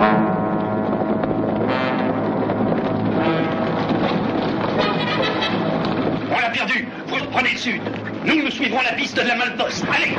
On l'a perdu. Vous reprenez le sud. Nous suivrons la piste de la Malposte. Allez!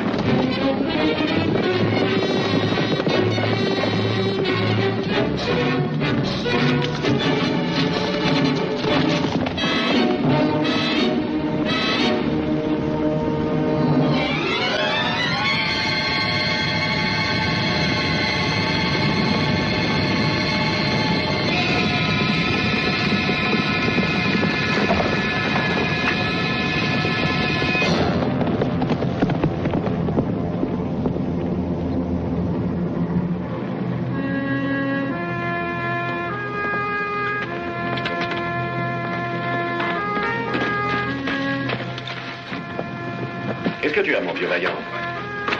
Qu'est-ce que tu as, mon vieux vaillant?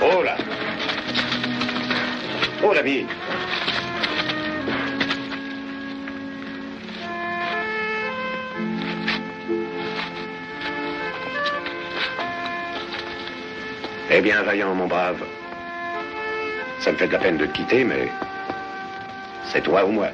Oh là! Oh, l'ami! Eh bien, vaillant, mon brave. Ça me fait de la peine de te quitter, mais c'est toi ou moi.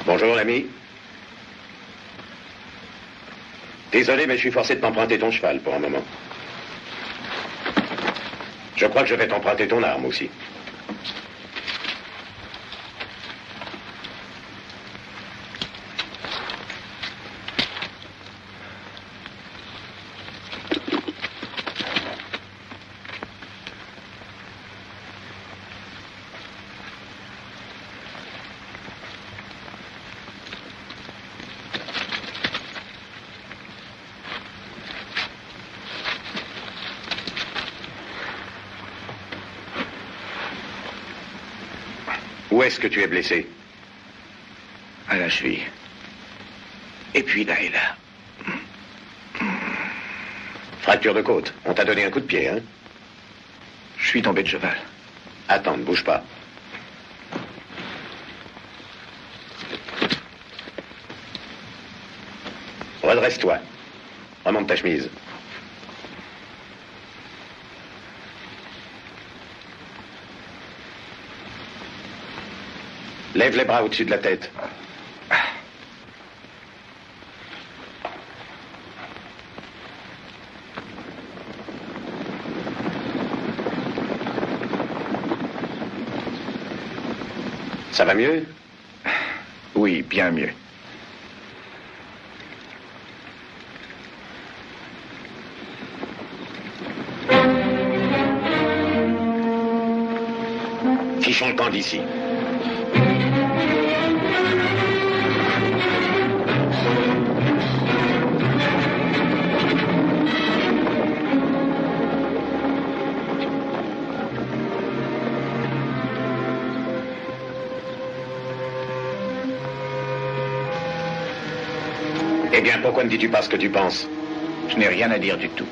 Bonjour, l'ami. Désolé, mais je suis forcé de t'emprunter ton cheval pour un moment. Je crois que je vais t'emprunter ton arme aussi. Où est-ce que tu es blessé? À la cheville. Et puis là et là. Fracture de côte. On t'a donné un coup de pied, hein? Je suis tombé de cheval. Attends, ne bouge pas. Redresse-toi. Remonte ta chemise. Lève les bras au-dessus de la tête. Ça va mieux? Oui, bien mieux. Fichons le camp d'ici. Eh bien, pourquoi ne dis-tu pas ce que tu penses? Je n'ai rien à dire du tout.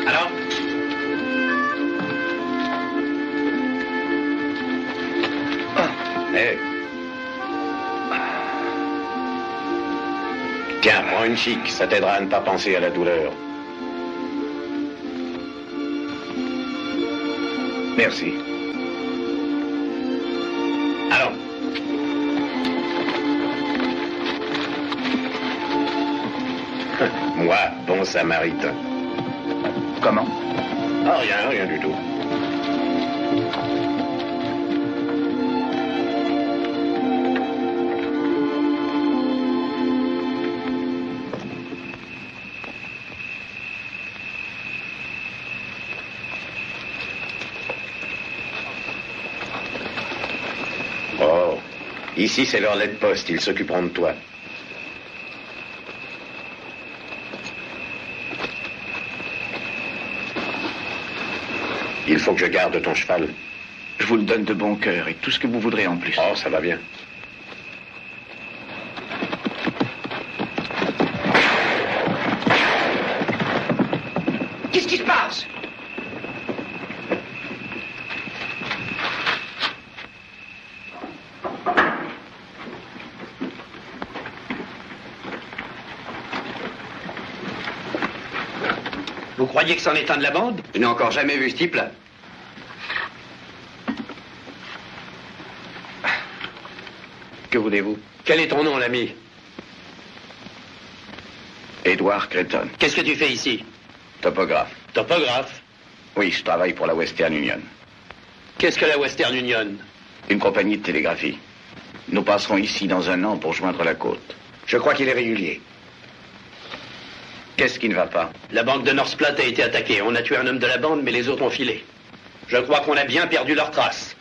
Alors? Hey. Tiens, prends une chic, ça t'aidera à ne pas penser à la douleur. Merci. Allons. Moi, bon samaritain. Comment? Ah, rien du tout. Ici, c'est leur relais de poste. Ils s'occuperont de toi. Il faut que je garde ton cheval. Je vous le donne de bon cœur et tout ce que vous voudrez en plus. Oh, ça va bien. Qu'est-ce qui se passe? Vous croyez que c'en est un de la bande? Je n'ai encore jamais vu ce type-là. Que voulez-vous? Quel est ton nom, l'ami? Edward Creighton, Qu'est-ce que tu fais ici? topographe. Topographe. Oui, je travaille pour la Western Union. Qu'est-ce que la Western Union? Une compagnie de télégraphie. Nous passerons ici dans un an pour joindre la côte. Je crois qu'il est régulier. Qu'est-ce qui ne va pas? La banque de North Platte a été attaquée. On a tué un homme de la bande, mais les autres ont filé. Je crois qu'on a bien perdu leurs traces.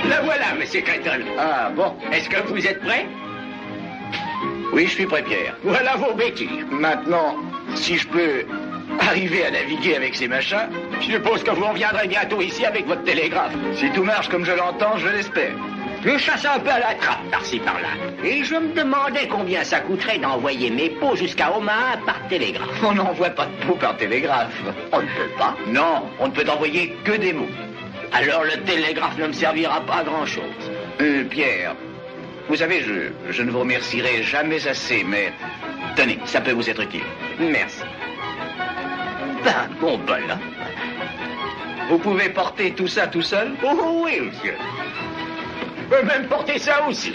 La voilà, monsieur Creighton. Ah, bon. Est-ce que vous êtes prêt? Oui, je suis prêt, Pierre. Voilà vos béquilles. Maintenant, si je peux arriver à naviguer avec ces machins, Je suppose que vous reviendrez bientôt ici avec votre télégraphe. si tout marche comme je l'entends, je l'espère. Je chasse un peu à la trappe, par-ci par-là. Et je me demandais combien ça coûterait d'envoyer mes pots jusqu'à Omaha par télégraphe. On n'envoie pas de pots par télégraphe. On ne peut pas. Non, on ne peut envoyer que des mots. Alors le télégraphe ne me servira pas à grand-chose. Pierre, vous savez, je ne vous remercierai jamais assez, mais tenez, ça peut vous être utile. Merci. Ben, mon bol, hein. Vous pouvez porter tout ça tout seul? Oh oui, monsieur. Je peux même porter ça aussi.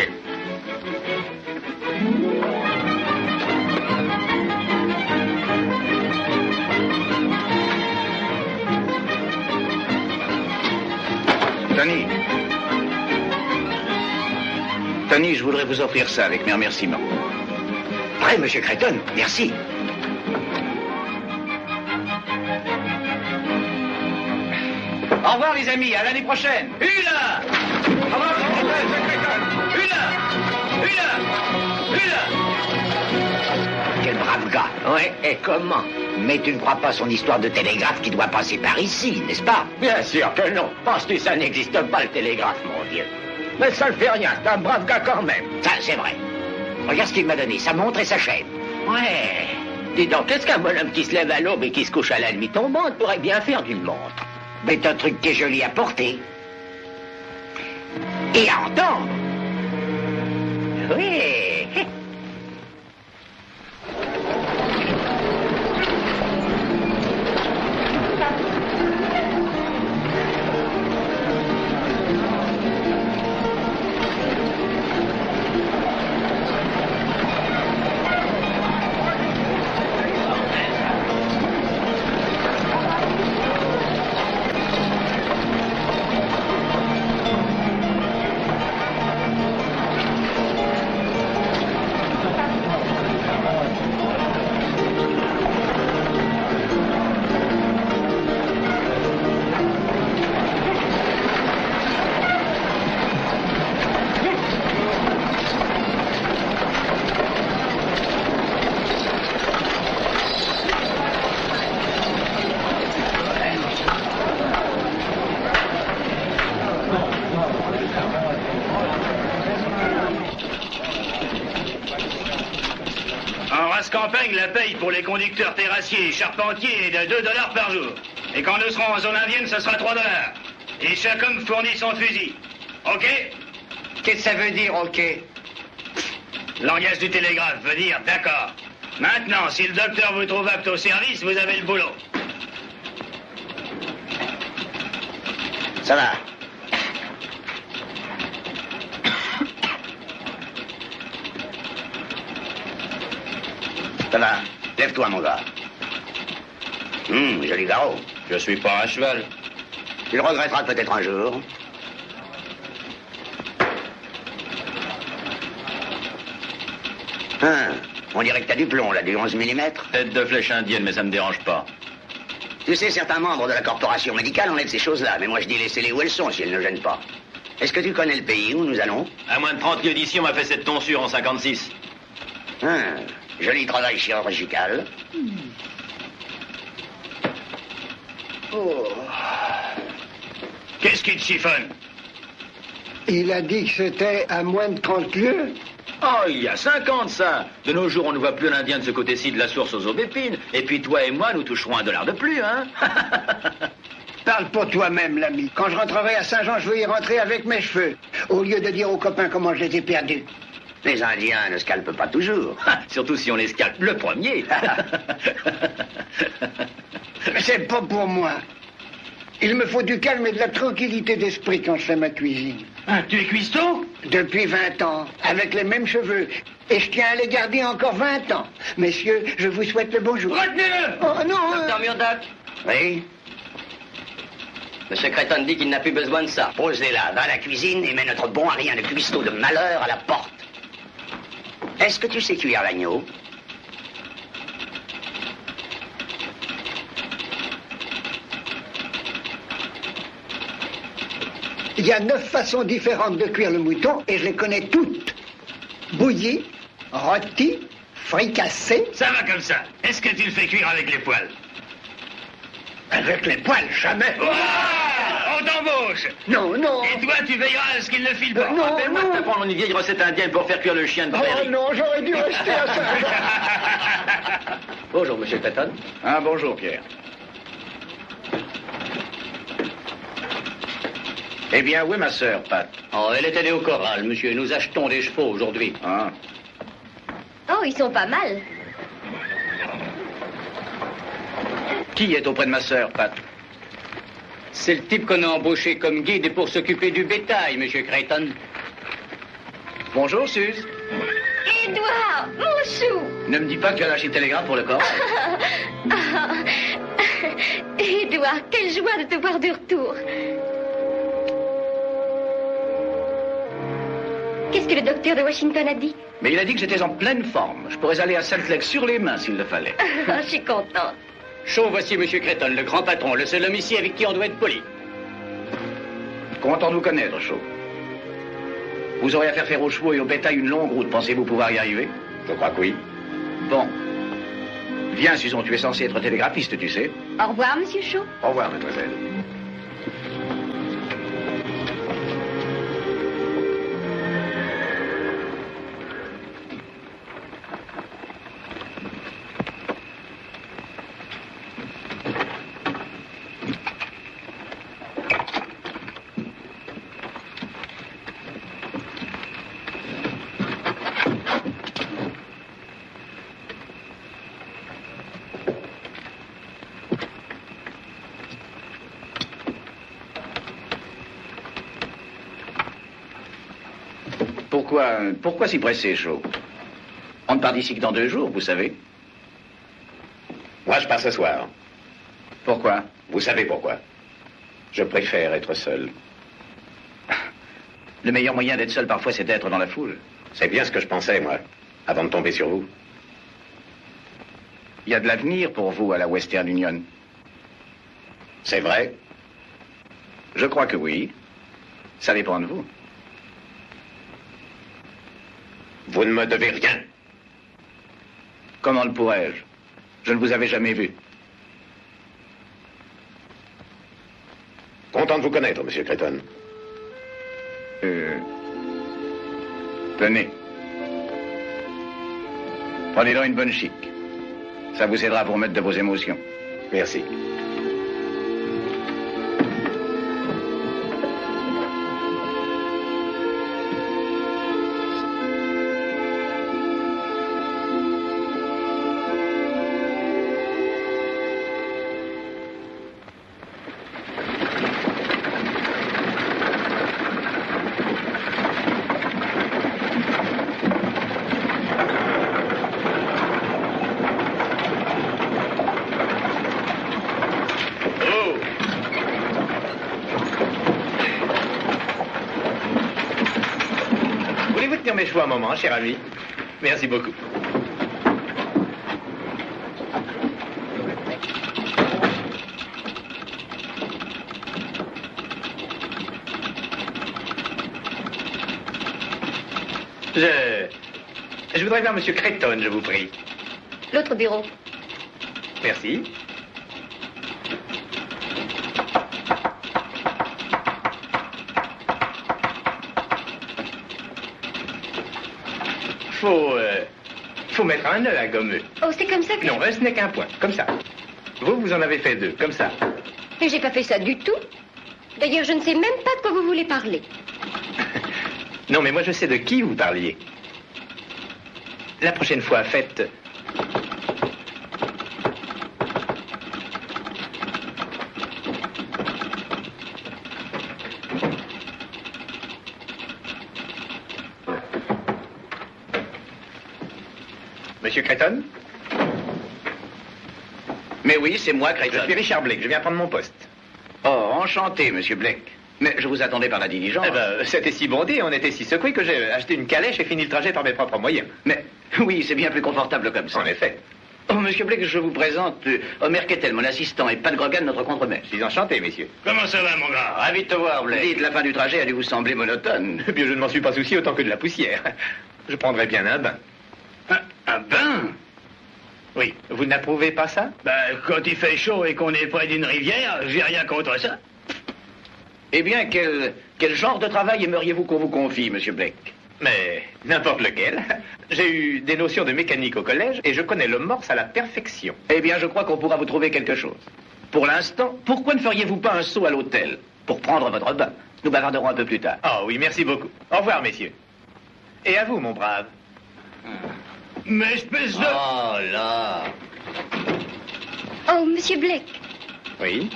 Tony, je voudrais vous offrir ça avec mes remerciements. Prêt, monsieur Creighton, merci. Au revoir les amis, à l'année prochaine. Hula! Une! Quel brave gars. Ouais, et comment? Mais tu ne crois pas son histoire de télégraphe qui doit passer par ici, n'est-ce pas? Bien sûr que non. Pense que ça n'existe pas, le télégraphe, mon vieux. Mais ça ne fait rien, c'est un brave gars quand même. Ça, c'est vrai. Regarde ce qu'il m'a donné, sa montre et sa chaîne. Ouais. Dis donc, qu'est-ce qu'un bonhomme qui se lève à l'aube et qui se couche à la nuit tombante pourrait bien faire d'une montre? Mais c'est un truc qui est joli à porter. Et à entendre. Oui. En race campagne, la paye pour les conducteurs terrassiers et charpentiers est de $2 par jour. Et quand nous serons en zone indienne, ce sera $3. Et chaque homme fournit son fusil. OK? Qu'est-ce que ça veut dire, OK? Langage du télégraphe veut dire d'accord. Maintenant, si le docteur vous trouve apte au service, vous avez le boulot. Ça va. Ça va. Lève-toi, mon gars. Joli garrot. Je suis pas à cheval. Tu le regretteras peut-être un jour. Hein, on dirait que t'as du plomb, là, du 11 mm. Tête de flèche indienne, mais ça me dérange pas. Tu sais, certains membres de la corporation médicale enlèvent ces choses-là, mais moi je dis laissez-les où elles sont si elles ne gênent pas. Est-ce que tu connais le pays où nous allons? À moins de 30 lieues d'ici, on m'a fait cette tonsure en 56. Joli travail chirurgical. Oh. Qu'est-ce qui te chiffonne? Il a dit que c'était à moins de 30 lieues. Oh, il y a 50, ça. De nos jours, on ne voit plus l'Indien de ce côté-ci de la source aux aubépines. Et puis toi et moi, nous toucherons $1 de plus, hein. Parle pour toi-même, l'ami. Quand je rentrerai à Saint-Jean, je veux y rentrer avec mes cheveux, au lieu de dire aux copains comment je les ai perdus. Les Indiens ne scalpent pas toujours. Surtout si on les scalpe le premier. C'est pas pour moi. Il me faut du calme et de la tranquillité d'esprit quand je fais ma cuisine. Ah, tu es cuistot? Depuis 20 ans, avec les mêmes cheveux. Et je tiens à les garder encore 20 ans. Messieurs, je vous souhaite le bonjour. Retenez-le! Oh non! Docteur Murdoch, Oui? Monsieur Creighton dit qu'il n'a plus besoin de ça. Posez-la dans la cuisine et mets notre bon à rien de cuistot de malheur à la porte. Est-ce que tu sais cuire l'agneau? Il y a 9 façons différentes de cuire le mouton et je les connais toutes. Bouilli, rôti, fricassé. Ça va comme ça. Est-ce que tu le fais cuire avec les poils? Avec les poils, jamais. On t'embauche! Non, non. Et toi, tu veilleras à ce qu'il ne file pas. Non, Rappelle-moi de non. t'apprendre une vieille recette indienne pour faire cuire le chien de Oh prairie. non, j'aurais dû rester à ça. Bonjour, Monsieur Creighton. Ah, bonjour, Pierre. Eh bien, où est ma sœur, Pat? Oh, elle est allée au corral, monsieur. Nous achetons des chevaux aujourd'hui. Ah. Oh, ils sont pas mal. Qui est auprès de ma sœur, Pat? C'est le type qu'on a embauché comme guide pour s'occuper du bétail, Monsieur Creighton. Bonjour, Suze. Édouard, mon chou. Ne me dis pas que tu as lâché le télégramme pour le corps. Édouard, quelle joie de te voir de retour. Qu'est-ce que le docteur de Washington a dit? Mais il a dit que j'étais en pleine forme. Je pourrais aller à Salt Lake sur les mains s'il le fallait. Je suis contente. Chaud, voici Monsieur Creighton, le grand patron, le seul homme ici avec qui on doit être poli. Content de vous connaître, Shaw. Vous aurez à faire aux chevaux et au bétail une longue route. Pensez-vous pouvoir y arriver? Je crois que oui. Bon. Viens, Susan, tu es censé être télégraphiste, tu sais. Au revoir, Monsieur Shaw. Au revoir, mademoiselle. Pourquoi si pressé, Shaw? On ne part d'ici que dans 2 jours, vous savez. Moi, je pars ce soir. Pourquoi? Vous savez pourquoi. Je préfère être seul. Le meilleur moyen d'être seul parfois, c'est d'être dans la foule. C'est bien ce que je pensais, moi, avant de tomber sur vous. Il y a de l'avenir pour vous à la Western Union. C'est vrai? Je crois que oui. Ça dépend de vous. Vous ne me devez rien. Comment le pourrais-je? Je ne vous avais jamais vu. Content de vous connaître, Monsieur Creighton. Tenez. Prenez-en une bonne chic. Ça vous aidera à vous remettre de vos émotions. Merci. Voulez-vous tenir mes chevaux un moment, cher ami? Merci beaucoup. Je voudrais voir Monsieur Creighton, je vous prie. L'autre bureau. Merci. Faut mettre un nœud à gommeux. Oh, c'est comme ça que... Non, ce n'est qu'un point, comme ça. Vous en avez fait deux, comme ça. Mais j'ai pas fait ça du tout. D'ailleurs, je ne sais même pas de quoi vous voulez parler. Non, mais moi je sais de qui vous parliez. La prochaine fois, faites... Monsieur Creighton? Mais oui, c'est moi, Creighton. Je suis Richard Blake, je viens prendre mon poste. Oh, enchanté, monsieur Blake. Mais je vous attendais par la diligence. Eh ben, c'était si bondé, on était si secoués que j'ai acheté une calèche et fini le trajet par mes propres moyens. Mais oui, c'est bien plus confortable comme ça. En effet. Oh, monsieur Blake, je vous présente Homer Kettel, mon assistant, et Pat Grogan, notre contremaître. Je suis enchanté, messieurs. Comment ça va, mon gars? Ravi de te voir, Blake. Dites, la fin du trajet a dû vous sembler monotone. Eh bien, je ne m'en suis pas soucié autant que de la poussière. Je prendrais bien un bain. Un bain? Oui, vous n'approuvez pas ça? Ben, quand il fait chaud et qu'on est près d'une rivière, j'ai rien contre ça. Eh bien, quel genre de travail aimeriez-vous qu'on vous confie, monsieur Blake? Mais n'importe lequel. J'ai eu des notions de mécanique au collège et je connais le morse à la perfection. Eh bien, je crois qu'on pourra vous trouver quelque chose. Pour l'instant, pourquoi ne feriez-vous pas un saut à l'hôtel pour prendre votre bain? Nous bavarderons un peu plus tard. Oh oui, merci beaucoup. Au revoir, messieurs. Et à vous, mon brave. Mais espèce de... Oh là! Oh, monsieur Blake, Oui.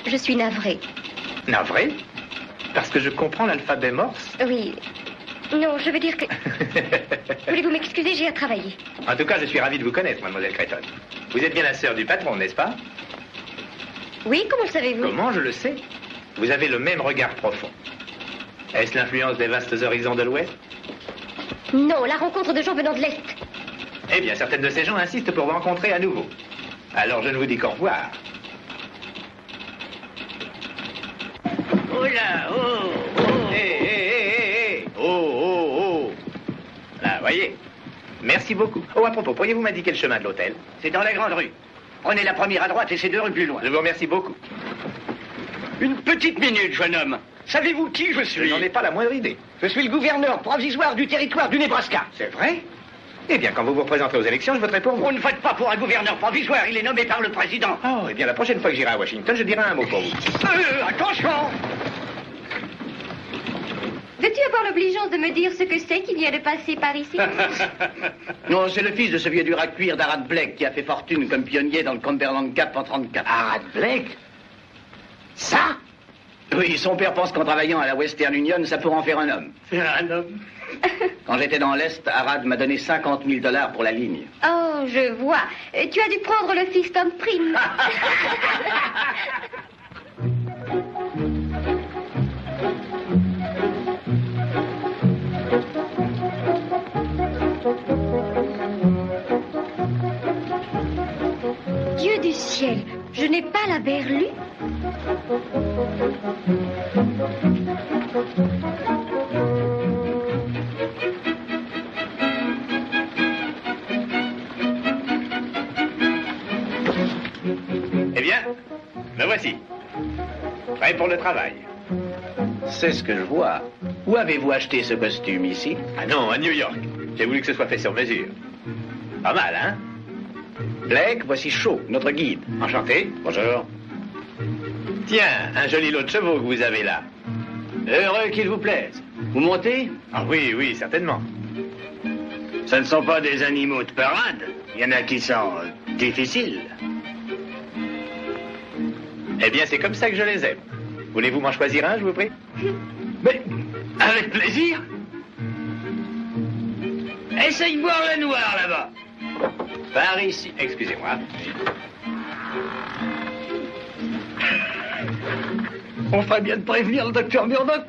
je suis navrée. Navré? Parce que je comprends l'alphabet morse? Oui. Non, je veux dire que... Voulez-vous m'excuser, j'ai à travailler. En tout cas, je suis ravi de vous connaître, mademoiselle Creighton. Vous êtes bien la sœur du patron, n'est-ce pas? Oui, comment le savez-vous? Comment je le sais? Vous avez le même regard profond. Est-ce l'influence des vastes horizons de l'Ouest? Non, la rencontre de gens venant de l'Est. Eh bien, certaines de ces gens insistent pour vous rencontrer à nouveau. Alors, je ne vous dis qu'au revoir. Oh là, oh, oh. Hé. Oh. Là, voyez. Merci beaucoup. Oh, à propos, pourriez-vous m'indiquer le chemin de l'hôtel? C'est dans la grande rue. Prenez la première à droite et c'est 2 rues plus loin. Je vous remercie beaucoup. Une petite minute, jeune homme. Savez-vous qui je Je suis? n'en ai pas la moindre idée. Je suis le gouverneur provisoire du territoire du Nebraska. C'est vrai? Eh bien, quand vous vous représenterez aux élections, je voterai pour vous. On ne vote pas pour un gouverneur provisoire, il est nommé par le président. Oh, eh bien, la prochaine fois que j'irai à Washington, je dirai un mot pour vous. Attention! Veux-tu avoir l'obligeance de me dire ce que c'est qui vient de passer par ici? Non, c'est le fils de ce vieux dur à cuire d'Arad Blake qui a fait fortune comme pionnier dans le Cumberland Gap en 34. Arad Blake? Ça? Oui, son père pense qu'en travaillant à la Western Union, ça pourra en faire un homme. Un homme. Quand j'étais dans l'Est, Arad m'a donné 50 000 $ pour la ligne. Oh, je vois. Tu as dû prendre le fiston prime. Dieu du ciel, je n'ai pas la berlue. Eh bien, me voici. Prêt pour le travail. C'est ce que je vois. Où avez-vous acheté ce costume ici? Ah non, à New York. J'ai voulu que ce soit fait sur mesure. Pas mal, hein? Blake, voici Shaw, notre guide. Enchanté. Bonjour. Tiens, un joli lot de chevaux que vous avez là. Heureux qu'il vous plaise. Vous montez? Ah oui, certainement. Ce ne sont pas des animaux de parade. Il y en a qui sont difficiles. Eh bien, c'est comme ça que je les aime. Voulez-vous m'en choisir un, je vous prie? Mais, avec plaisir. Essaye boire le noir, là-bas. Par ici. Excusez-moi. On ferait bien de prévenir le docteur Murdoch.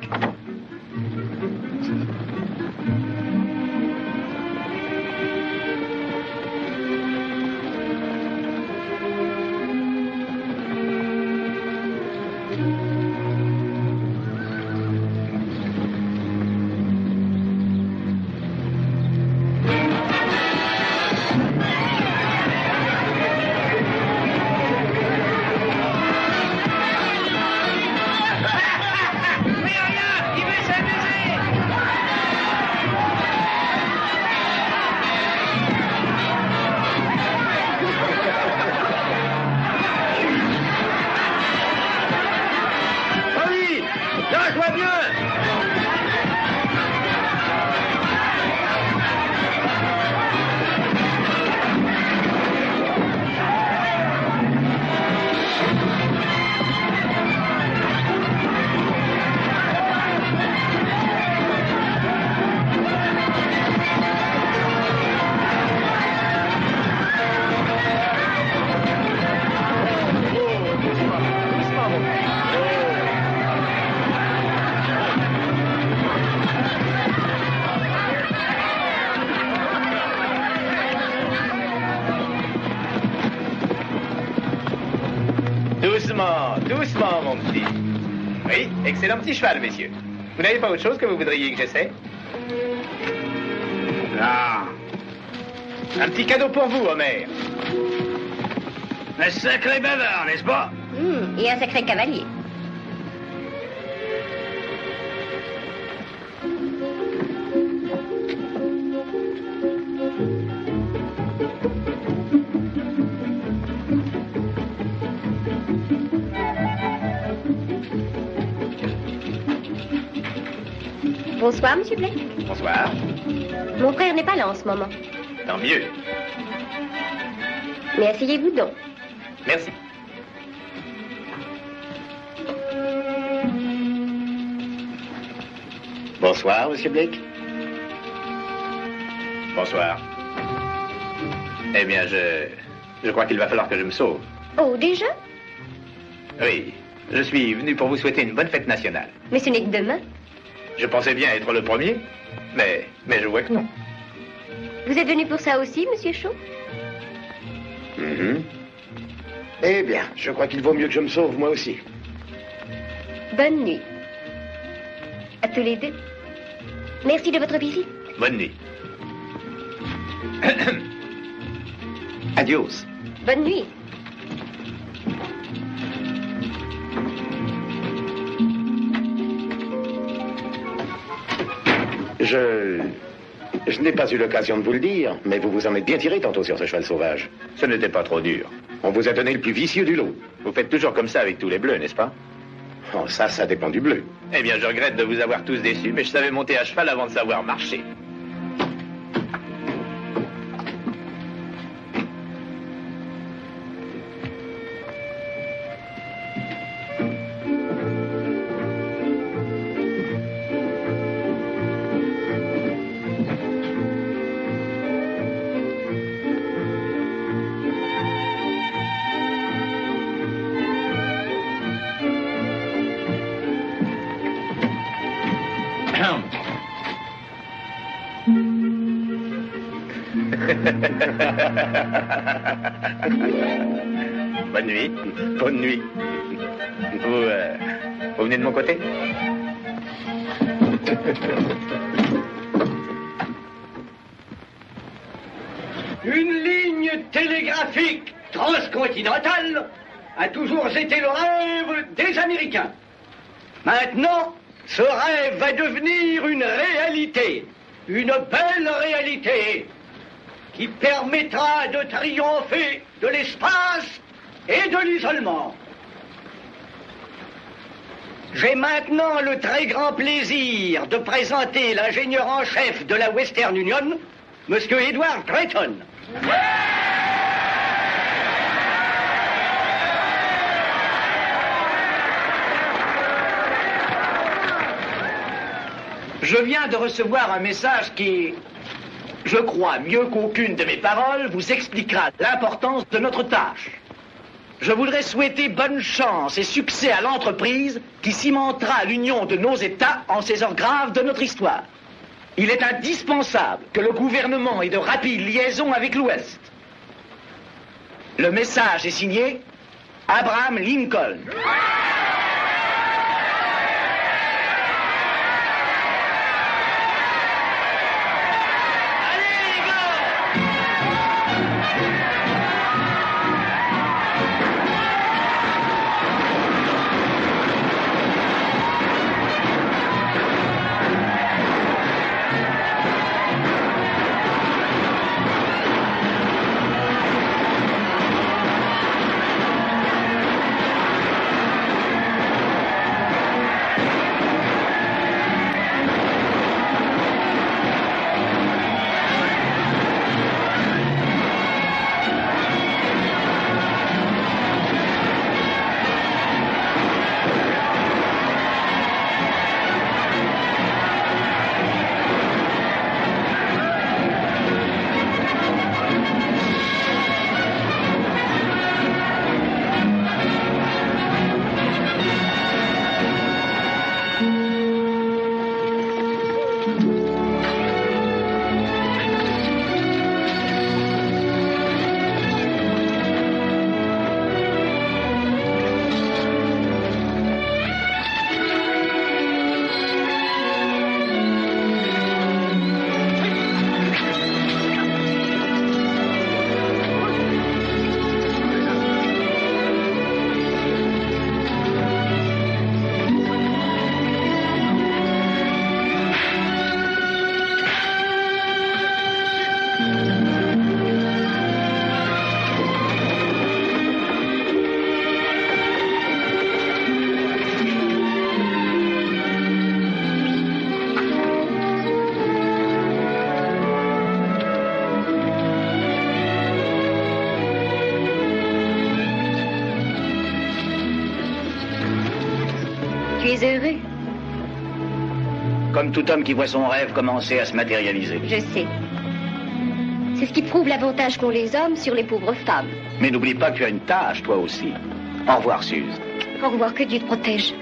Doucement, doucement, mon petit. Oui, excellent petit cheval, messieurs. Vous n'avez pas autre chose que vous voudriez que j'essaie? Non. Un petit cadeau pour vous, Homer. Un sacré bavard, n'est-ce pas? Et un sacré cavalier. Bonsoir, monsieur Blake. Bonsoir. Mon frère n'est pas là en ce moment. Tant mieux. Mais asseyez-vous donc. Merci. Bonsoir, monsieur Blake. Bonsoir. Eh bien, je crois qu'il va falloir que je me sauve. Oh, déjà? Oui, je suis venu pour vous souhaiter une bonne fête nationale. Mais ce n'est que demain. Je pensais bien être le premier, mais je vois que non. Vous êtes venu pour ça aussi, monsieur Shaw? Eh bien, je crois qu'il vaut mieux que je me sauve, moi aussi. Bonne nuit. À tous les deux. Merci de votre visite. Bonne nuit. Adios. Bonne nuit. Je n'ai pas eu l'occasion de vous le dire, mais vous vous en êtes bien tiré tantôt sur ce cheval sauvage. Ce n'était pas trop dur. On vous a donné le plus vicieux du lot. Vous faites toujours comme ça avec tous les bleus, n'est-ce pas? Oh, ça dépend du bleu. Eh bien, je regrette de vous avoir tous déçus, mais je savais monter à cheval avant de savoir marcher. Bonne nuit. Bonne nuit. Vous venez de mon côté? Une ligne télégraphique transcontinentale a toujours été le rêve des Américains. Maintenant, ce rêve va devenir une réalité, une belle réalité, qui permettra de triompher de l'espace et de l'isolement. J'ai maintenant le très grand plaisir de présenter l'ingénieur en chef de la Western Union, Monsieur Edward Drayton. Je viens de recevoir un message qui, je crois, mieux qu'aucune de mes paroles, vous expliquera l'importance de notre tâche. Je voudrais souhaiter bonne chance et succès à l'entreprise qui cimentera l'union de nos États en ces heures graves de notre histoire. Il est indispensable que le gouvernement ait de rapides liaisons avec l'Ouest. Le message est signé Abraham Lincoln. Tu es heureux? Comme tout homme qui voit son rêve commencer à se matérialiser. Je sais. C'est ce qui prouve l'avantage qu'ont les hommes sur les pauvres femmes. Mais n'oublie pas que tu as une tâche, toi aussi. Au revoir, Suze. Au revoir, que Dieu te protège.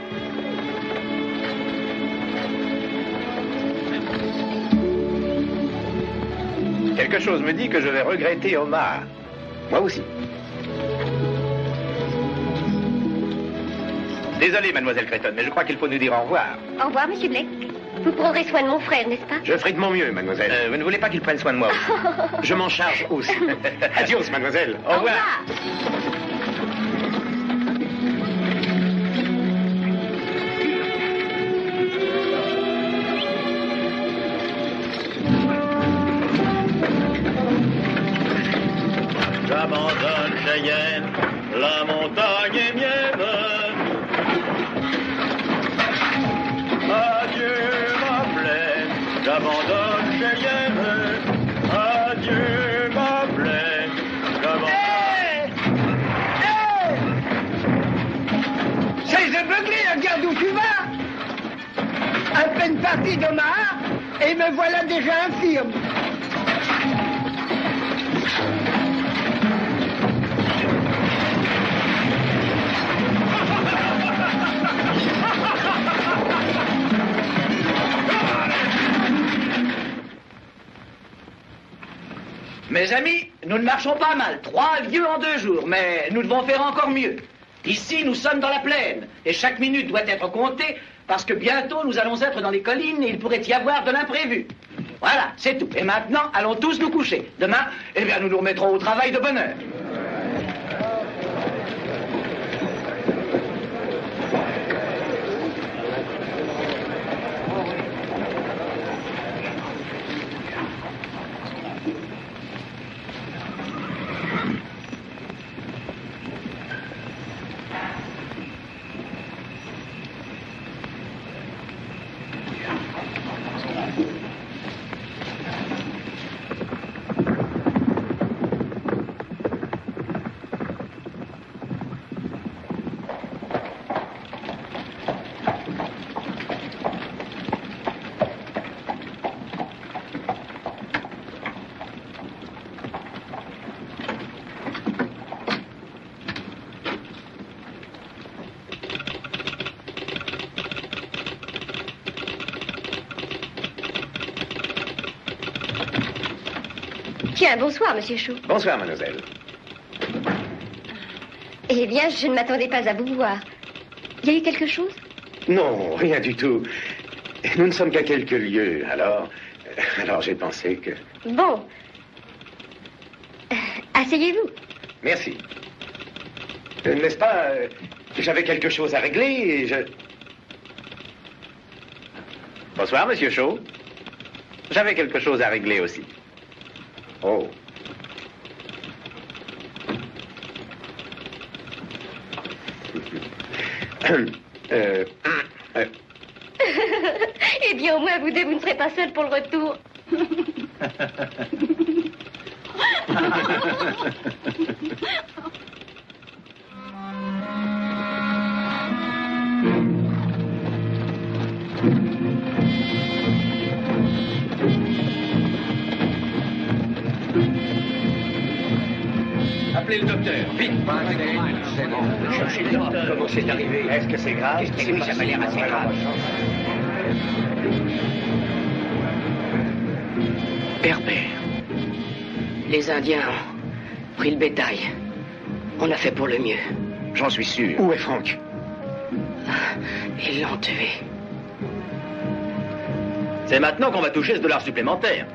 Quelque chose me dit que je vais regretter Omar. Moi aussi. Désolé, mademoiselle Creighton, mais je crois qu'il faut nous dire au revoir. Au revoir, monsieur Blake. Vous prendrez soin de mon frère, n'est-ce pas? Je ferai de mon mieux, mademoiselle. Vous ne voulez pas qu'il prenne soin de moi aussi? Je m'en charge aussi. Adios, mademoiselle. Au revoir. J'abandonne Cheyenne, la montagne est mienne. Adieu ma plaine, j'abandonne Cheyenne. Adieu ma plaine, j'abandonne... C'est The Buckley, regarde où tu vas. À peine parti d'Omar, et me voilà déjà infirme. Mes amis, nous ne marchons pas mal. 3 lieues en 2 jours, mais nous devons faire encore mieux. Ici, nous sommes dans la plaine, et chaque minute doit être comptée, parce que bientôt, nous allons être dans les collines, et il pourrait y avoir de l'imprévu. Voilà, c'est tout. Et maintenant, allons tous nous coucher. Demain, eh bien, nous nous remettrons au travail de bonne heure. Tiens, bonsoir, monsieur Shaw. Bonsoir, mademoiselle. Eh bien, je ne m'attendais pas à vous voir. Il y a eu quelque chose? Non, rien du tout. Nous ne sommes qu'à quelques lieues, alors j'ai pensé que... Bon. Asseyez-vous. Merci. N'est-ce pas, j'avais quelque chose à régler et je... Bonsoir, monsieur Shaw. J'avais quelque chose à régler aussi. Oh. Eh bien, au moins, vous deux, vous ne serez pas seuls pour le retour. Appelez le docteur, vite. C'est bon. Cherchez le docteur. Comment c'est arrivé? Est-ce que c'est grave? Qu'est-ce qui s'est passé? Ça m'a l'air assez grave. Herbert, les Indiens ont pris le bétail. On a fait pour le mieux. J'en suis sûr. Où est Franck? Ils l'ont tué. C'est maintenant qu'on va toucher ce dollar supplémentaire.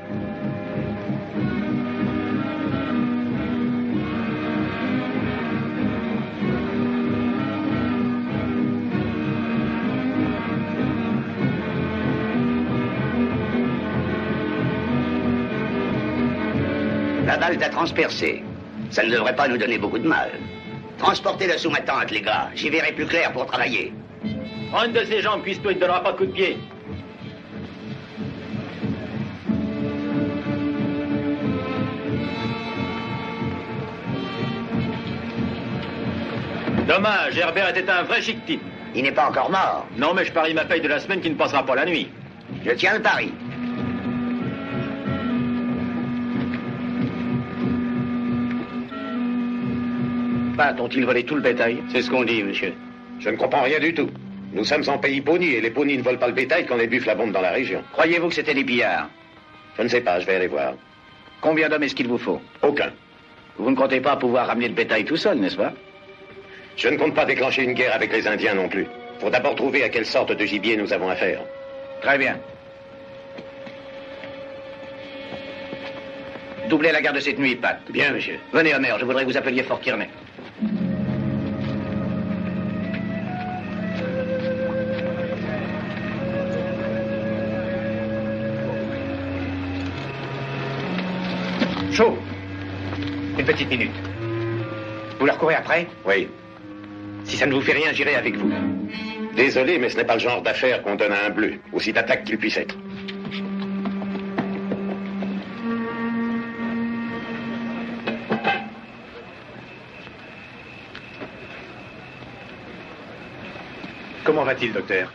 La balle t'a transpercé. Ça ne devrait pas nous donner beaucoup de mal. Transportez-le sous ma tente, les gars. J'y verrai plus clair pour travailler. Prends une de ses jambes, cuisse-toi, il ne donnera pas de coup de pied. Dommage, Herbert était un vrai chic type. Il n'est pas encore mort. Non, mais je parie ma paye de la semaine qui ne passera pas la nuit. Je tiens le pari. Ont-ils volé tout le bétail? C'est ce qu'on dit, monsieur. Je ne comprends rien du tout. Nous sommes en pays pony et les ponis ne volent pas le bétail quand les buffles abondent dans la région. Croyez-vous que c'était des pillards? Je ne sais pas, je vais aller voir. Combien d'hommes est-ce qu'il vous faut? Aucun. Vous ne comptez pas pouvoir ramener le bétail tout seul, n'est-ce pas? Je ne compte pas déclencher une guerre avec les Indiens non plus. Faut d'abord trouver à quelle sorte de gibier nous avons affaire. Très bien. Doublez la garde de cette nuit, Pat. Bien, monsieur. Venez, Homer, je voudrais que vous appeliez Fort Kearney. Chaud. Une petite minute. Vous leur courez après? Oui. Si ça ne vous fait rien, j'irai avec vous. Désolé, mais ce n'est pas le genre d'affaire qu'on donne à un bleu, aussi d'attaque qu'il puisse être. Comment va-t-il, docteur?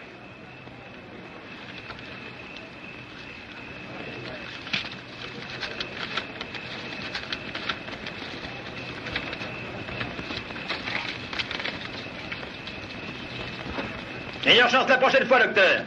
Meilleure chance la prochaine fois, docteur.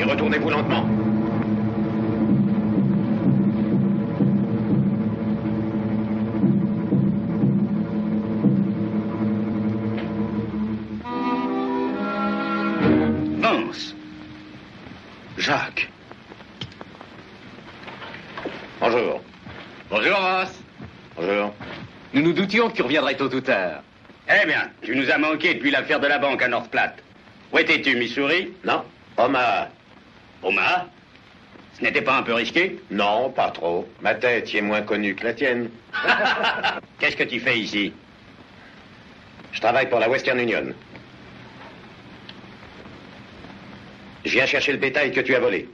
Retournez-vous lentement. Vance. Jacques. Bonjour. Bonjour, Vance. Bonjour. Nous nous doutions que tu reviendrais tôt ou tard. Eh bien, tu nous as manqué depuis l'affaire de la banque à North Platte. Où étais-tu, Missouri? Non. Omaha. Omaha? Ce n'était pas un peu risqué? Non, pas trop. Ma tête y est moins connue que la tienne. Qu'est-ce que tu fais ici? Je travaille pour la Western Union. Je viens chercher le bétail que tu as volé.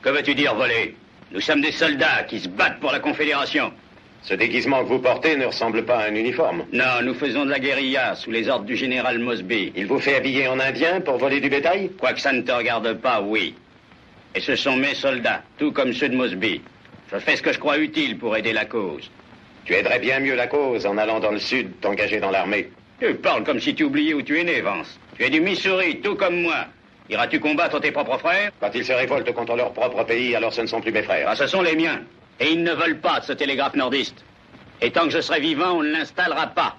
Que veux-tu dire voler? Nous sommes des soldats qui se battent pour la Confédération. Ce déguisement que vous portez ne ressemble pas à un uniforme. Non, nous faisons de la guérilla sous les ordres du général Mosby. Il vous fait habiller en indien pour voler du bétail? Quoique ça ne te regarde pas, oui. Et ce sont mes soldats, tout comme ceux de Mosby. Je fais ce que je crois utile pour aider la cause. Tu aiderais bien mieux la cause en allant dans le sud, t'engager dans l'armée. Tu parles comme si tu oubliais où tu es né, Vance. Tu es du Missouri, tout comme moi. Iras-tu combattre tes propres frères? Quand ils se révoltent contre leur propre pays, alors ce ne sont plus mes frères. Ah, ce sont les miens. Et ils ne veulent pas de ce télégraphe nordiste. Et tant que je serai vivant, on ne l'installera pas.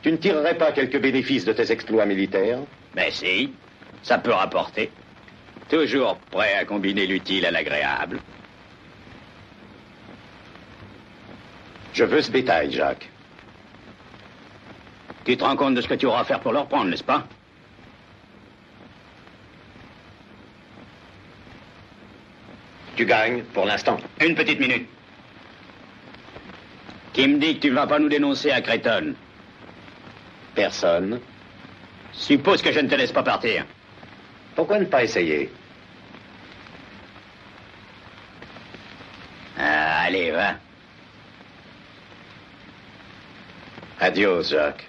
Tu ne tirerais pas quelques bénéfices de tes exploits militaires? Ben si, ça peut rapporter. Toujours prêt à combiner l'utile à l'agréable. Je veux ce bétail, Jacques. Tu te rends compte de ce que tu auras à faire pour le reprendre, n'est-ce pas? Tu gagnes, pour l'instant. Une petite minute. Qui me dit que tu ne vas pas nous dénoncer à Creighton? Personne. Suppose que je ne te laisse pas partir. Pourquoi ne pas essayer? Ah, allez, va. Adios, Jacques.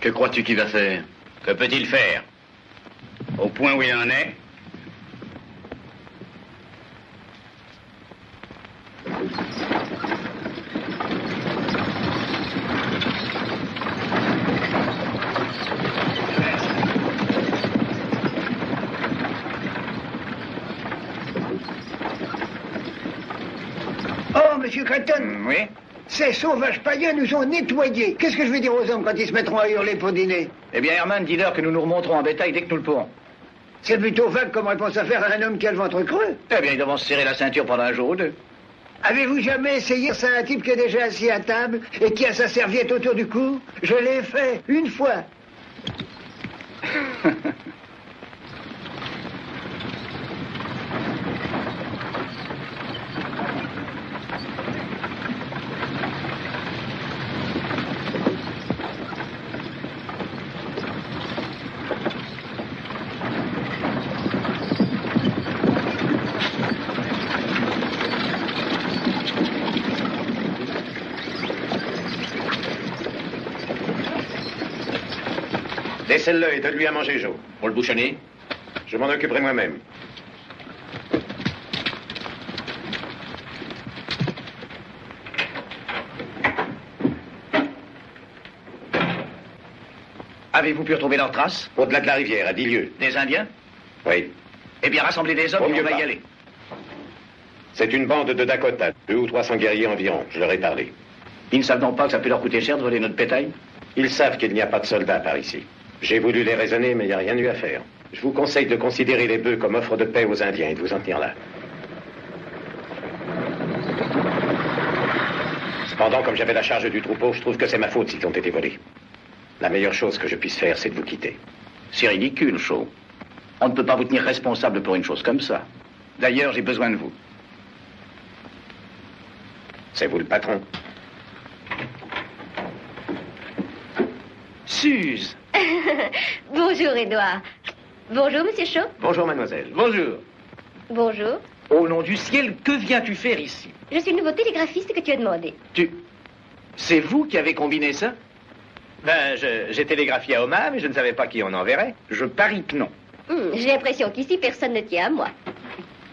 Que crois-tu qu'il va faire? Que peut-il faire? Au point où il en est, Monsieur Cretton? Oui. Ces sauvages païens nous ont nettoyés. Qu'est-ce que je vais dire aux hommes quand ils se mettront à hurler pour dîner? Eh bien, Herman, dis-leur que nous nous remonterons en bétail dès que nous le pourrons. C'est plutôt vague comme réponse à faire à un homme qui a le ventre creux. Eh bien, ils devront se serrer la ceinture pendant un jour ou deux. Avez-vous jamais essayé ça à un type qui est déjà assis à table et qui a sa serviette autour du cou? Je l'ai fait, une fois. Décèle-le et donne-lui à manger, Joe. Pour le bouchonner? Je m'en occuperai moi-même. Avez-vous pu retrouver leurs traces? Au-delà de la rivière, à 10 lieues. Des Indiens? Oui. Eh bien, rassemblez des hommes et on va y aller. C'est une bande de Dakota, 200 ou 300 guerriers environ, je leur ai parlé. Ils ne savent donc pas que ça peut leur coûter cher de voler notre bétail? Ils savent qu'il n'y a pas de soldats par ici. J'ai voulu les raisonner, mais il n'y a rien eu à faire. Je vous conseille de considérer les bœufs comme offre de paix aux Indiens et de vous en tenir là. Cependant, comme j'avais la charge du troupeau, je trouve que c'est ma faute s'ils ont été volés. La meilleure chose que je puisse faire, c'est de vous quitter. C'est ridicule, Shaw. On ne peut pas vous tenir responsable pour une chose comme ça. D'ailleurs, j'ai besoin de vous. C'est vous le patron. Suze! Bonjour, Édouard. Bonjour, Monsieur Shaw. Bonjour, mademoiselle. Bonjour. Bonjour. Au nom du ciel, que viens-tu faire ici? Je suis le nouveau télégraphiste que tu as demandé. C'est vous qui avez combiné ça? Ben, j'ai télégraphié à Omaha, mais je ne savais pas qui on enverrait. Je parie que non. J'ai l'impression qu'ici, personne ne tient à moi.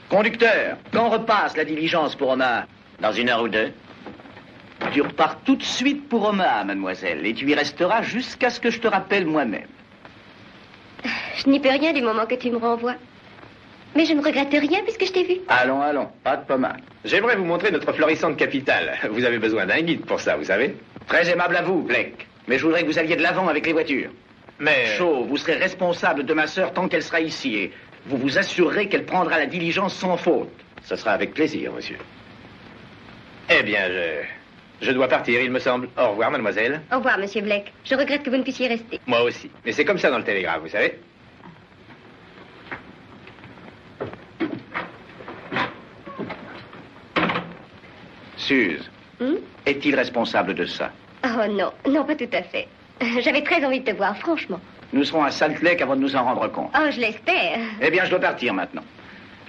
Conducteur, quand repasse la diligence pour Omaha? Dans 1 heure ou 2. Tu repars tout de suite pour Omaha, mademoiselle, et tu y resteras jusqu'à ce que je te rappelle moi-même. Je n'y peux rien du moment que tu me renvoies. Mais je ne regrette rien puisque je t'ai vu. Allons, allons, pas de pommade. J'aimerais vous montrer notre florissante capitale. Vous avez besoin d'un guide pour ça, vous savez. Très aimable à vous, Blake. Mais je voudrais que vous alliez de l'avant avec les voitures. Mais... Shaw, vous serez responsable de ma sœur tant qu'elle sera ici, et vous vous assurerez qu'elle prendra la diligence sans faute. Ce sera avec plaisir, monsieur. Eh bien, je dois partir, il me semble. Au revoir, mademoiselle. Au revoir, Monsieur Blake. Je regrette que vous ne puissiez rester. Moi aussi. Mais c'est comme ça dans le télégraphe, vous savez. Suze, est-il responsable de ça? Oh non, non, pas tout à fait. J'avais très envie de te voir, franchement. Nous serons à Salt Lake avant de nous en rendre compte. Oh, je l'espère. Eh bien, je dois partir maintenant.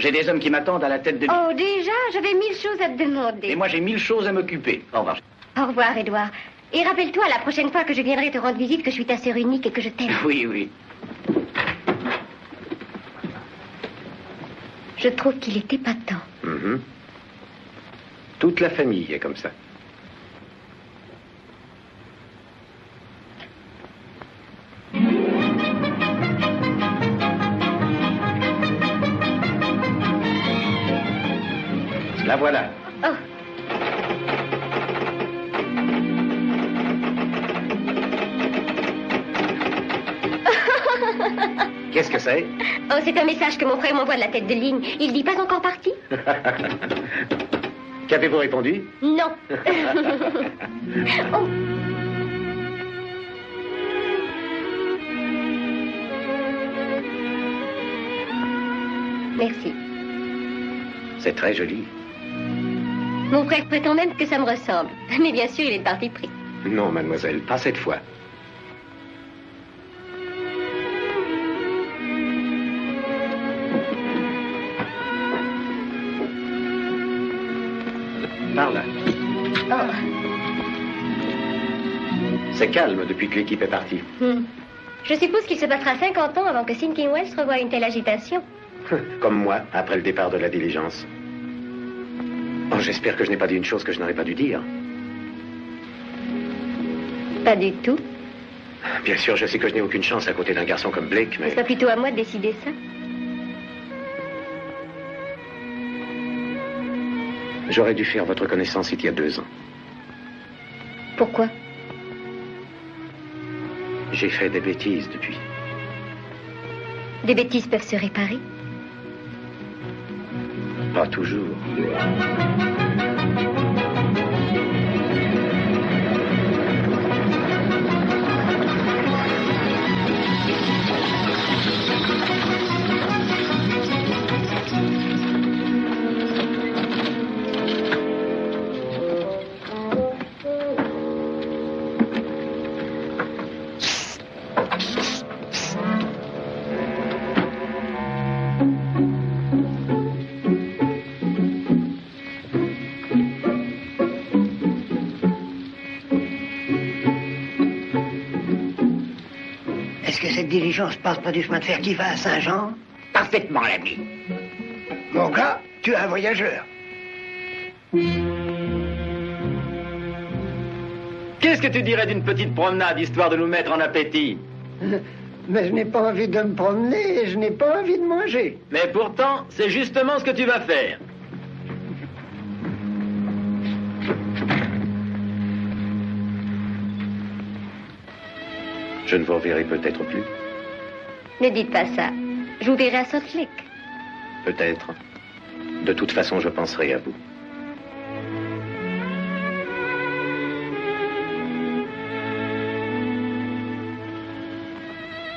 J'ai des hommes qui m'attendent à la tête de... Oh, déjà, j'avais 1000 choses à te demander. Et moi, j'ai 1000 choses à m'occuper. Au revoir. Au revoir, Édouard. Et rappelle-toi, la prochaine fois que je viendrai te rendre visite, que je suis ta sœur unique et que je t'aime. Oui, oui. Je trouve qu'il était patent. Toute la famille est comme ça. La voilà. Oh. Qu'est-ce que c'est? Oh, c'est un message que mon frère m'envoie de la tête de ligne. Il dit pas encore parti? Qu'avez-vous répondu? Non. Oh. Merci. C'est très joli. Mon frère prétend même que ça me ressemble. Mais bien sûr, il est de parti pris. Non, mademoiselle, pas cette fois. Par là. Oh. C'est calme depuis que l'équipe est partie. Je suppose qu'il se passera 50 ans avant que Sinking Wells revoie une telle agitation. Comme moi, après le départ de la diligence. Oh, j'espère que je n'ai pas dit une chose que je n'aurais pas dû dire. Pas du tout. Bien sûr, je sais que je n'ai aucune chance à côté d'un garçon comme Blake, mais... C'est plutôt à moi de décider ça. J'aurais dû faire votre connaissance il y a 2 ans. Pourquoi? J'ai fait des bêtises depuis. Des bêtises peuvent se réparer? Pas toujours. Est-ce que cette diligence passe pas du chemin de fer qui va à Saint-Jean? Parfaitement, l'ami. Mon gars, tu es un voyageur. Qu'est-ce que tu dirais d'une petite promenade, histoire de nous mettre en appétit? Mais je n'ai pas envie de me promener et je n'ai pas envie de manger. Mais pourtant, c'est justement ce que tu vas faire. Je ne vous reverrai peut-être plus. Ne dites pas ça. Je vous verrai à Salt Lake. Peut-être. De toute façon, je penserai à vous.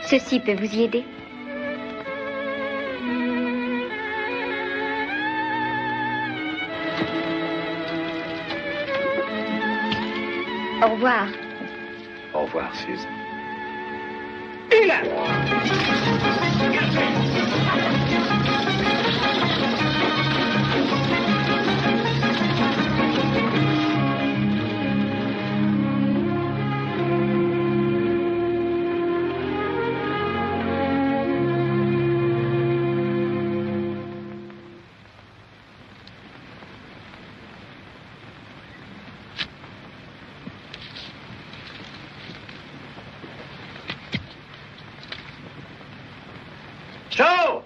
Ceci peut vous y aider. Au revoir. Au revoir, Suze. Et là! Chaud!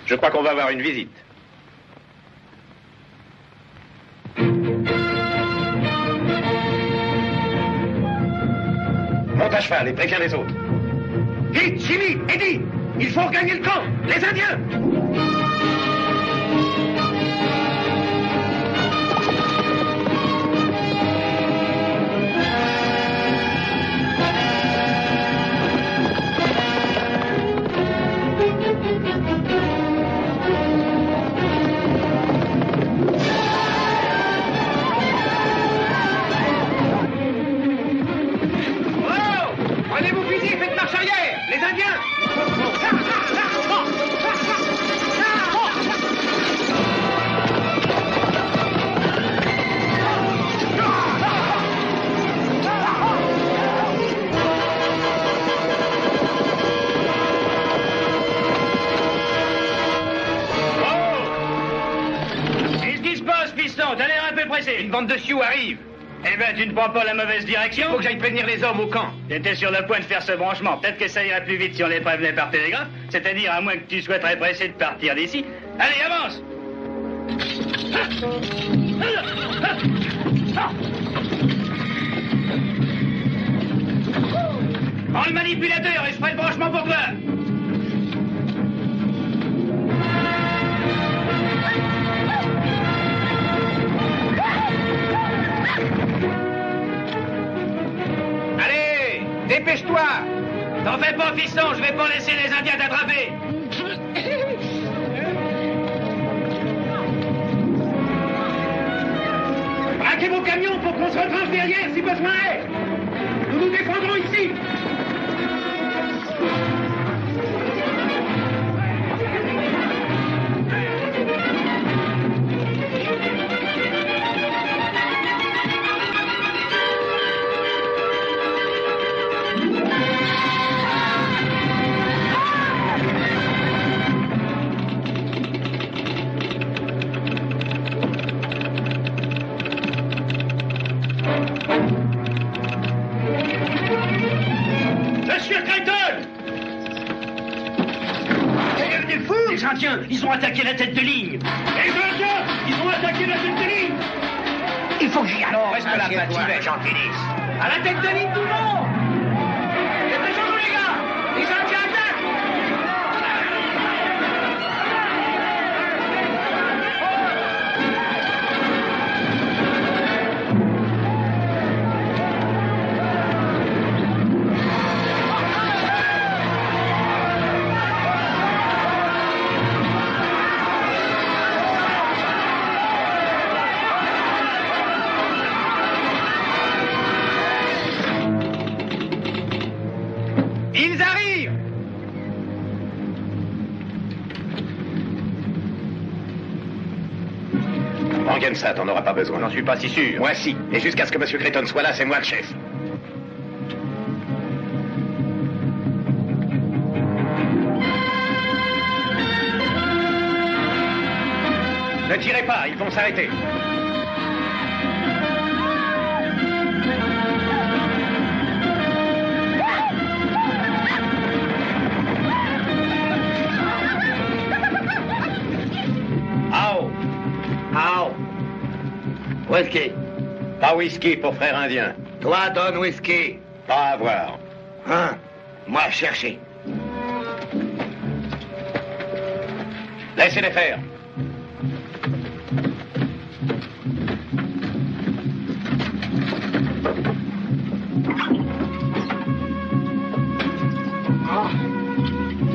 Je crois qu'on va avoir une visite. Monte à cheval et préviens les autres. Vite, Jimmy, Eddie, il faut regagner le camp. Les Indiens! Prenez vos fusils et faites marche arrière! Les Indiens! Ils se disposent, piston, t'as l'air un peu pressé. Une bande de sioux arrive. Eh ben, tu ne prends pas la mauvaise direction? Faut que j'aille prévenir les hommes au camp. T'étais sur le point de faire ce branchement. Peut-être que ça irait plus vite si on les prévenait par télégraphe. C'est-à-dire, à moins que tu sois très pressé de partir d'ici. Allez, avance! Prends le manipulateur et je ferai le branchement pour toi. Allez, dépêche-toi. T'en fais pas, fiston, je vais pas laisser les Indiens t'attraper. Braquez vos camions pour qu'on se retranche derrière si besoin est! Nous nous défendrons ici! Monsieur Creighton! Les Indiens, ils ont attaqué la tête de ligne. Les Indiens, ils ont attaqué la tête de ligne. Il faut que j'y aille. Alors, reste là, Paty, j'en finisse. À la tête de ligne, tout le monde. Dépêchons-nous, les gars. Les Indiens attaquent. Ils arrivent! Prends ça, t'en auras pas besoin. J'en suis pas si sûr. Moi si. Et jusqu'à ce que M. Creighton soit là, c'est moi le chef. Ne tirez pas, ils vont s'arrêter. Whisky. Pas whisky pour frère indien. Toi, donne whisky. Pas à voir. Hein? Moi, chercher. Laissez-les faire.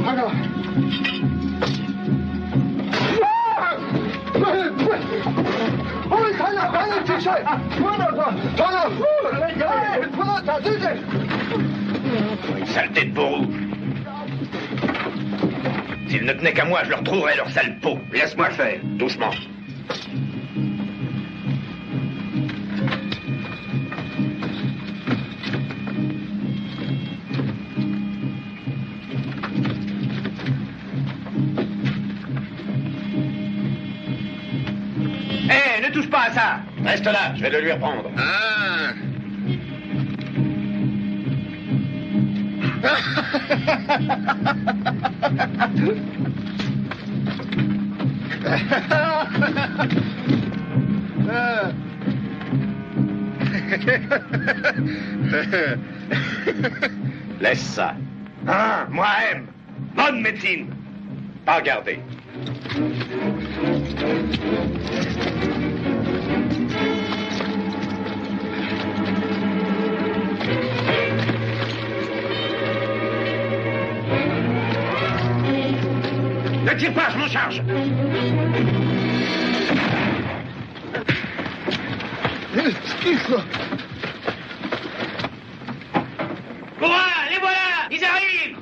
Alors. Une saleté de peau rouge. S'ils ne tenaient qu'à moi, je leur trouverais leur sale peau. Laisse-moi faire. Doucement. Hé, ne touche pas à ça. Reste là, je vais le lui reprendre. Ah. Laisse ça. Ah, moi aime. Bonne médecine. Pas garder. Ne tire pas, je m'en charge. Courant, les voilà, ils arrivent.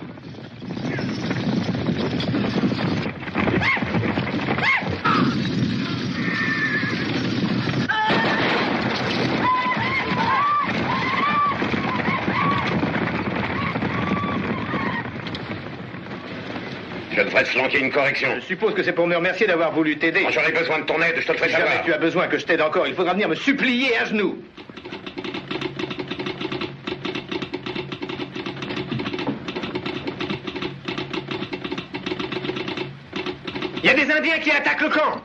Je devrais te flanquer une correction. Je suppose que c'est pour me remercier d'avoir voulu t'aider. Quand j'aurai besoin de ton aide, je te le ferai Si jamais savoir. tu as besoin que je t'aide encore, il faudra venir me supplier à genoux. Il y a des Indiens qui attaquent le camp.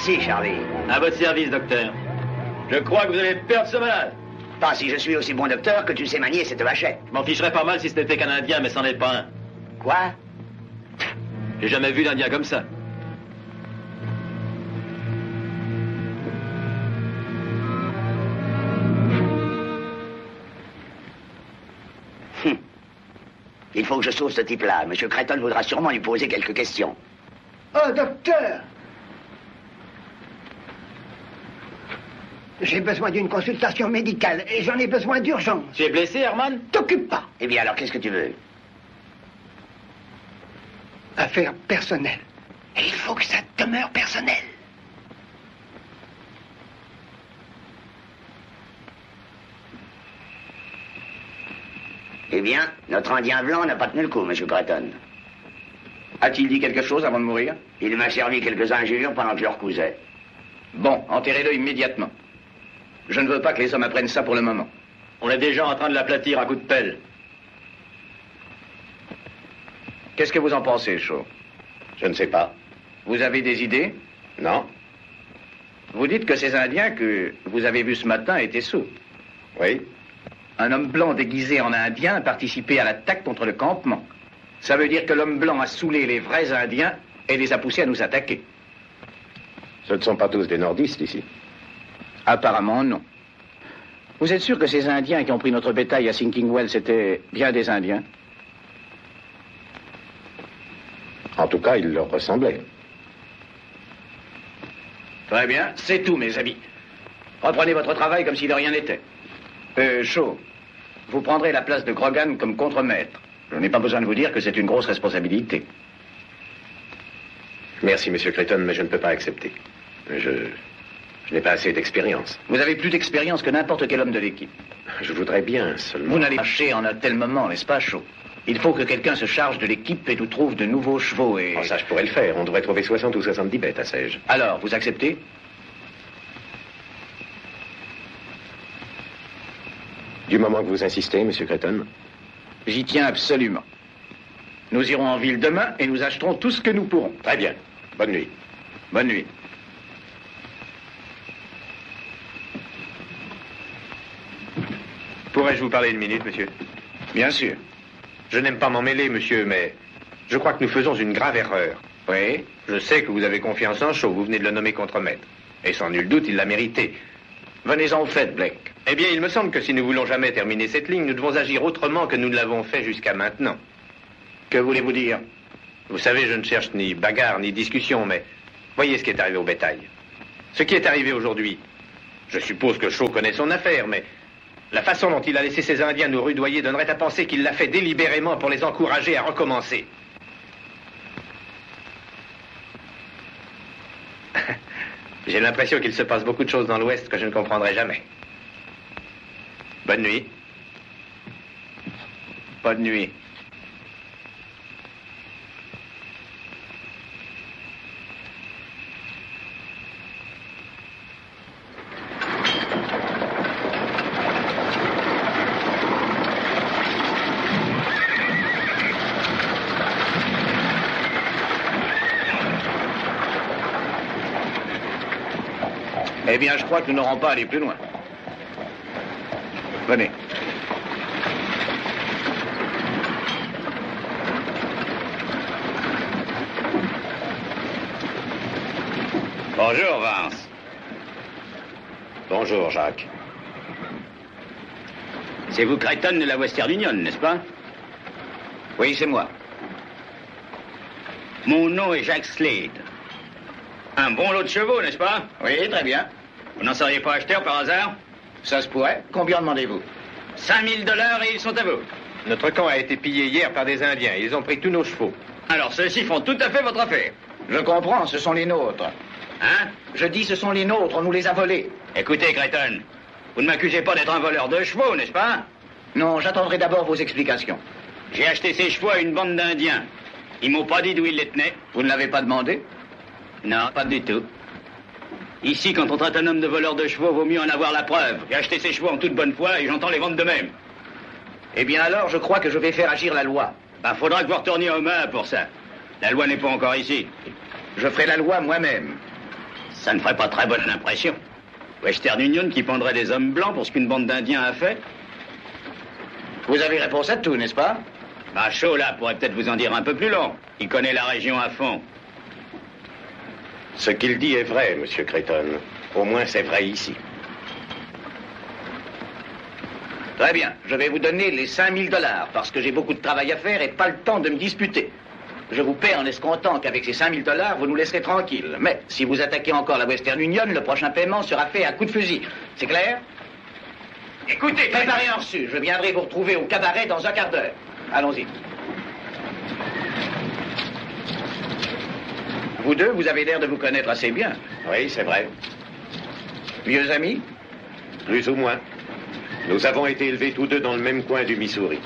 Merci, Charlie. À votre service, docteur. Je crois que vous allez perdre ce malade. Pas si je suis aussi bon docteur que tu sais manier cette vachette. Je m'en ficherais pas mal si ce n'était qu'un Indien, mais c'en est pas un. Quoi? J'ai jamais vu d'Indien comme ça. Il faut que je sauve ce type-là. Monsieur Creighton voudra sûrement lui poser quelques questions. Oh, docteur! J'ai besoin d'une consultation médicale et j'en ai besoin d'urgence. Tu es blessé, Herman? T'occupe pas. Eh bien, alors, qu'est-ce que tu veux? Affaire personnelle. Et il faut que ça demeure personnel. Eh bien, notre Indien blanc n'a pas tenu le coup, monsieur Creighton. A-t-il dit quelque chose avant de mourir? Il m'a servi quelques injures pendant que je le recousais. Bon, enterrez-le immédiatement. Je ne veux pas que les hommes apprennent ça pour le moment. On est déjà en train de l'aplatir à coups de pelle. Qu'est-ce que vous en pensez, Shaw? Je ne sais pas. Vous avez des idées? Non. Vous dites que ces Indiens que vous avez vus ce matin étaient sourds. Oui. Un homme blanc déguisé en Indien a participé à l'attaque contre le campement. Ça veut dire que l'homme blanc a saoulé les vrais Indiens et les a poussés à nous attaquer. Ce ne sont pas tous des nordistes ici. Apparemment, non. Vous êtes sûr que ces Indiens qui ont pris notre bétail à Sinking Well, c'était bien des Indiens? En tout cas, ils leur ressemblaient. Très bien, c'est tout, mes amis. Reprenez votre travail comme si de rien n'était. Shaw, vous prendrez la place de Grogan comme contremaître. Je n'ai pas besoin de vous dire que c'est une grosse responsabilité. Merci, monsieur Creighton, mais je ne peux pas accepter. Je n'ai pas assez d'expérience. Vous avez plus d'expérience que n'importe quel homme de l'équipe. Je voudrais bien, seulement... Vous n'allez pas marcher en un tel moment, n'est-ce pas, Shaw? Il faut que quelqu'un se charge de l'équipe et nous trouve de nouveaux chevaux et... Oh, ça, je pourrais le faire. On devrait trouver 60 ou 70 bêtes à Sège. Alors, vous acceptez? Du moment que vous insistez, monsieur Creighton. J'y tiens absolument. Nous irons en ville demain et nous acheterons tout ce que nous pourrons. Très bien. Bonne nuit. Bonne nuit. Pourrais-je vous parler une minute, monsieur? Bien sûr. Je n'aime pas m'en mêler, monsieur, mais je crois que nous faisons une grave erreur. Oui? Je sais que vous avez confiance en Shaw, vous venez de le nommer contremaître. Et sans nul doute, il l'a mérité. Venez-en au fait, Blake. Eh bien, il me semble que si nous voulons jamais terminer cette ligne, nous devons agir autrement que nous ne l'avons fait jusqu'à maintenant. Que voulez-vous dire? Vous savez, je ne cherche ni bagarre, ni discussion, mais voyez ce qui est arrivé au bétail. Ce qui est arrivé aujourd'hui, je suppose que Shaw connaît son affaire, mais la façon dont il a laissé ces Indiens nous rudoyer donnerait à penser qu'il l'a fait délibérément pour les encourager à recommencer. J'ai l'impression qu'il se passe beaucoup de choses dans l'Ouest que je ne comprendrai jamais. Bonne nuit. Bonne nuit. Eh bien, je crois que nous n'aurons pas à aller plus loin. Venez. Bonjour, Vance. Bonjour, Jacques. C'est vous, Creighton, de la Western Union, n'est-ce pas? Oui, c'est moi. Mon nom est Jacques Slade. Un bon lot de chevaux, n'est-ce pas? Oui, très bien. Vous n'en seriez pas acheteur par hasard? Ça se pourrait. Combien demandez-vous? 5 000 $ et ils sont à vous. Notre camp a été pillé hier par des Indiens. Ils ont pris tous nos chevaux. Alors, ceux-ci font tout à fait votre affaire. Je comprends, ce sont les nôtres. Hein? Je dis ce sont les nôtres, on nous les a volés. Écoutez, Creighton, vous ne m'accusez pas d'être un voleur de chevaux, n'est-ce pas? Non, j'attendrai d'abord vos explications. J'ai acheté ces chevaux à une bande d'Indiens. Ils m'ont pas dit d'où ils les tenaient. Vous ne l'avez pas demandé? Non, pas du tout. Ici, quand on traite un homme de voleur de chevaux, vaut mieux en avoir la preuve. J'ai acheté ces chevaux en toute bonne foi et j'entends les vendre de même. Eh bien alors, je crois que je vais faire agir la loi. Ben, faudra que vous retourniez aux mains pour ça. La loi n'est pas encore ici. Je ferai la loi moi-même. Ça ne ferait pas très bonne impression. Western Union qui pendrait des hommes blancs pour ce qu'une bande d'Indiens a fait. Vous avez réponse à tout, n'est-ce pas? Bah, Shaw, là, pourrait peut-être vous en dire un peu plus long. Il connaît la région à fond. Ce qu'il dit est vrai, Monsieur Creighton. Au moins, c'est vrai ici. Très bien. Je vais vous donner les 5000 $, parce que j'ai beaucoup de travail à faire et pas le temps de me disputer. Je vous paie en escomptant qu'avec ces 5000 $, vous nous laisserez tranquilles. Mais si vous attaquez encore la Western Union, le prochain paiement sera fait à coup de fusil. C'est clair? Écoutez, préparez un reçu. Je viendrai vous retrouver au cabaret dans un quart d'heure. Allons-y. Vous deux, vous avez l'air de vous connaître assez bien. Oui, c'est vrai. Vieux amis? Plus ou moins. Nous avons été élevés tous deux dans le même coin du Missouri.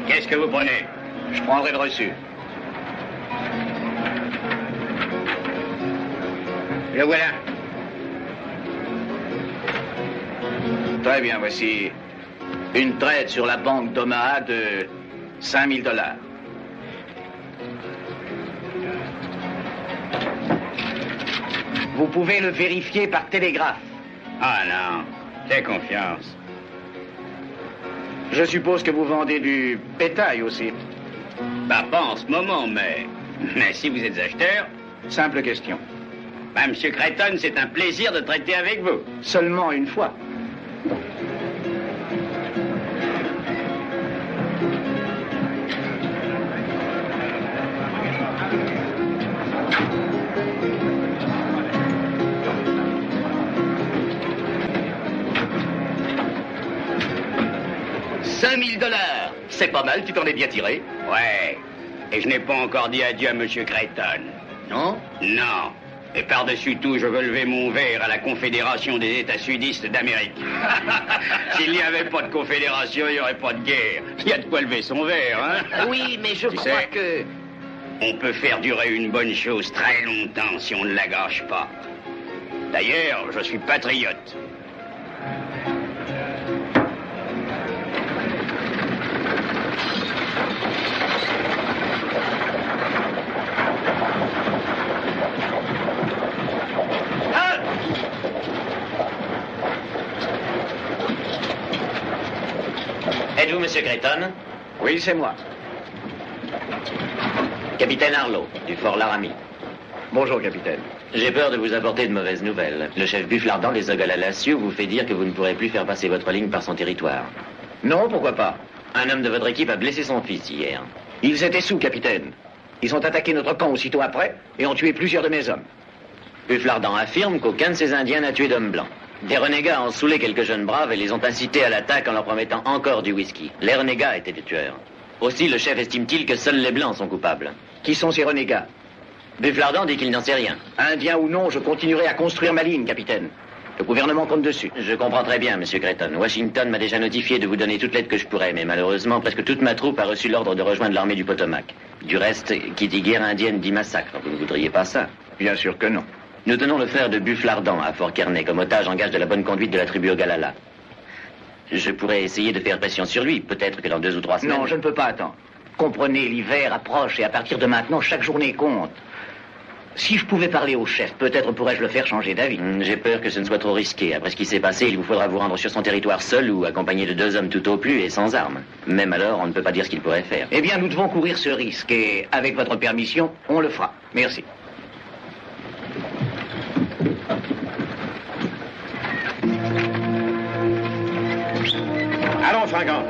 Qu'est-ce que vous prenez? Je prendrai le reçu. Le voilà. Très bien, voici une traite sur la banque d'Omaha de 5000 $. Vous pouvez le vérifier par télégraphe. Ah non, j'ai confiance. Je suppose que vous vendez du bétail aussi. Bah, pas en ce moment, mais si vous êtes acheteur... Simple question. Bah, Monsieur Creighton, c'est un plaisir de traiter avec vous. Seulement une fois. $5000. C'est pas mal, tu t'en es bien tiré. Ouais. Et je n'ai pas encore dit adieu à Monsieur Creighton. Non? Non. Et par-dessus tout, je veux lever mon verre à la Confédération des États sudistes d'Amérique. S'il n'y avait pas de confédération, il n'y aurait pas de guerre. Il y a de quoi lever son verre, hein? Oui, mais je Tu crois sais, que... On peut faire durer une bonne chose très longtemps si on ne la gâche pas. D'ailleurs, je suis patriote. Êtes-vous Monsieur Creighton? Oui, c'est moi. Capitaine Harlow, du Fort Laramie. Bonjour, capitaine. J'ai peur de vous apporter de mauvaises nouvelles. Le chef Bufflardan des Ogallalassieux vous fait dire que vous ne pourrez plus faire passer votre ligne par son territoire. Non, pourquoi pas? Un homme de votre équipe a blessé son fils hier. Ils étaient sous, capitaine. Ils ont attaqué notre camp aussitôt après et ont tué plusieurs de mes hommes. Bufflardan affirme qu'aucun de ces Indiens n'a tué d'hommes blancs. Des renégats ont saoulé quelques jeunes braves et les ont incités à l'attaque en leur promettant encore du whisky. Les renégats étaient des tueurs. Aussi, le chef estime-t-il que seuls les blancs sont coupables. Qui sont ces renégats? Bufflardan dit qu'il n'en sait rien. Indien ou non, je continuerai à construire ma ligne, capitaine. Le gouvernement compte dessus. Je comprends très bien, Monsieur Creighton. Washington m'a déjà notifié de vous donner toute l'aide que je pourrais, mais malheureusement, presque toute ma troupe a reçu l'ordre de rejoindre l'armée du Potomac. Du reste, qui dit guerre indienne dit massacre. Vous ne voudriez pas ça? Bien sûr que non. Nous tenons le frère de Bufflardan à Fort Kearney comme otage en gage de la bonne conduite de la tribu Ogalala. Je pourrais essayer de faire pression sur lui, peut-être que dans 2 ou 3 semaines... Non, je ne peux pas attendre. Comprenez, l'hiver approche et à partir de maintenant, chaque journée compte. Si je pouvais parler au chef, peut-être pourrais-je le faire changer d'avis. J'ai peur que ce ne soit trop risqué. Après ce qui s'est passé, il vous faudra vous rendre sur son territoire seul ou accompagné de 2 hommes tout au plus et sans armes. Même alors, on ne peut pas dire ce qu'il pourrait faire. Eh bien, nous devons courir ce risque et, avec votre permission, on le fera. Merci. Allons, Fringant.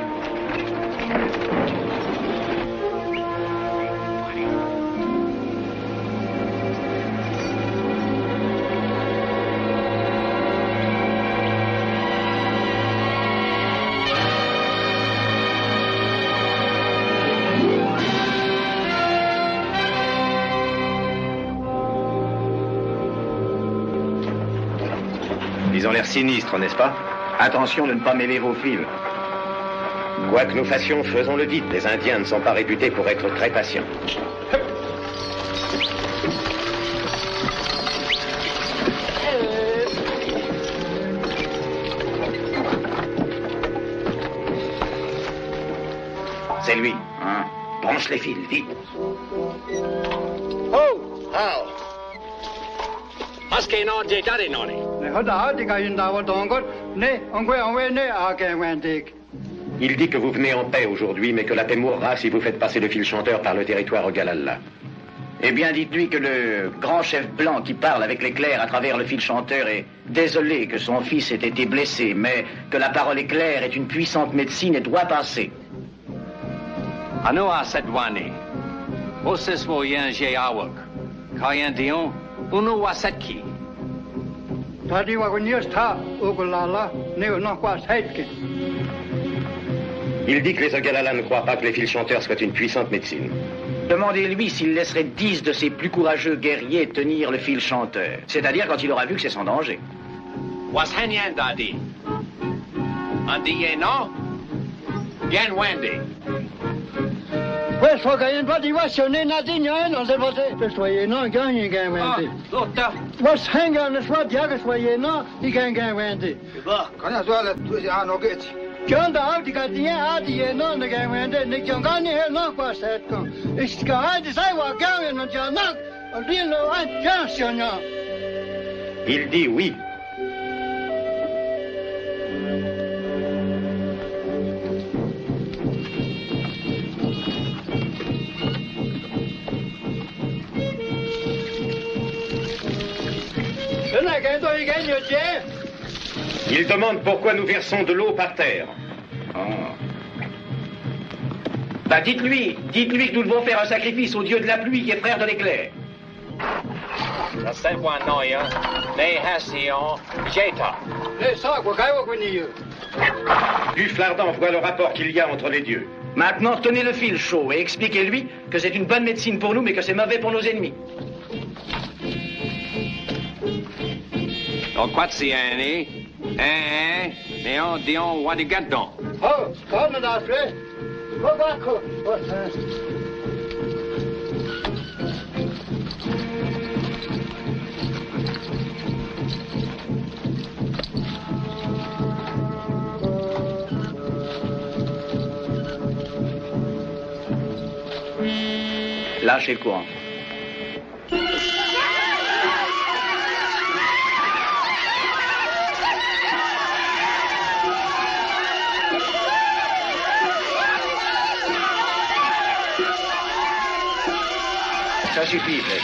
l'air sinistre, n'est-ce pas? Attention de ne pas mêler vos fils. Quoi que nous fassions, faisons-le vite. Les Indiens ne sont pas réputés pour être très patients. C'est lui. Hein? Branche les fils, vite. Oh, how? Maske no je tare noni. Il dit que vous venez en paix aujourd'hui, mais que la paix mourra si vous faites passer le fil chanteur par le territoire Ogalalla. Eh bien, dites-lui que le grand chef blanc qui parle avec les clercs à travers le fil chanteur est désolé que son fils ait été blessé, mais que la parole éclair est une puissante médecine et doit passer. Anoa Sedwani. Oses voyen je awak. Kayan dion. Uno wasatki. Il dit que les Ogalalla ne croient pas que les fils chanteurs soient une puissante médecine. Demandez-lui s'il laisserait 10 de ses plus courageux guerriers tenir le fil chanteur. C'est-à-dire quand il aura vu que c'est sans danger. Was hanyan dadi. Andi no. Yan wende. Il dit oui. Il demande pourquoi nous versons de l'eau par terre. Oh. Bah dites-lui que nous devons faire un sacrifice au dieu de la pluie qui est frère de l'éclair. Du Flardan voit le rapport qu'il y a entre les dieux. Maintenant, tenez le fil chaud et expliquez-lui que c'est une bonne médecine pour nous, mais que c'est mauvais pour nos ennemis. Donc, quoi c'est un Néon, Dion, Wadigadon. Oh, come on, Alfred. Go back. Lâchez le courant. Ça suffit, Fred.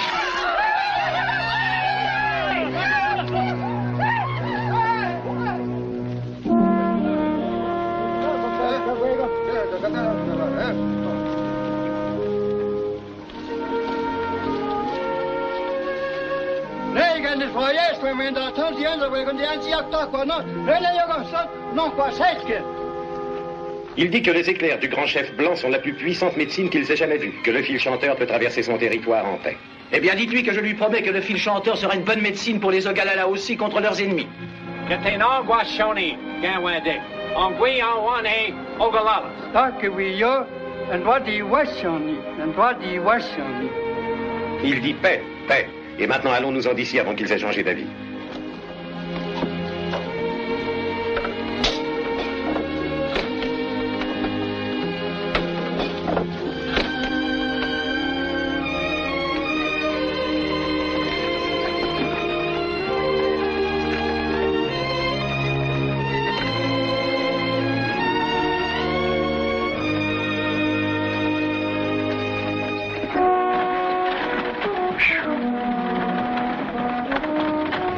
Il dit que les éclairs du grand chef blanc sont la plus puissante médecine qu'ils aient jamais vue, que le fil chanteur peut traverser son territoire en paix. Eh bien, dites-lui que je lui promets que le fil chanteur sera une bonne médecine pour les Ogalalla aussi contre leurs ennemis. Il dit paix, paix. Et maintenant, allons-nous-en d'ici avant qu'ils aient changé d'avis.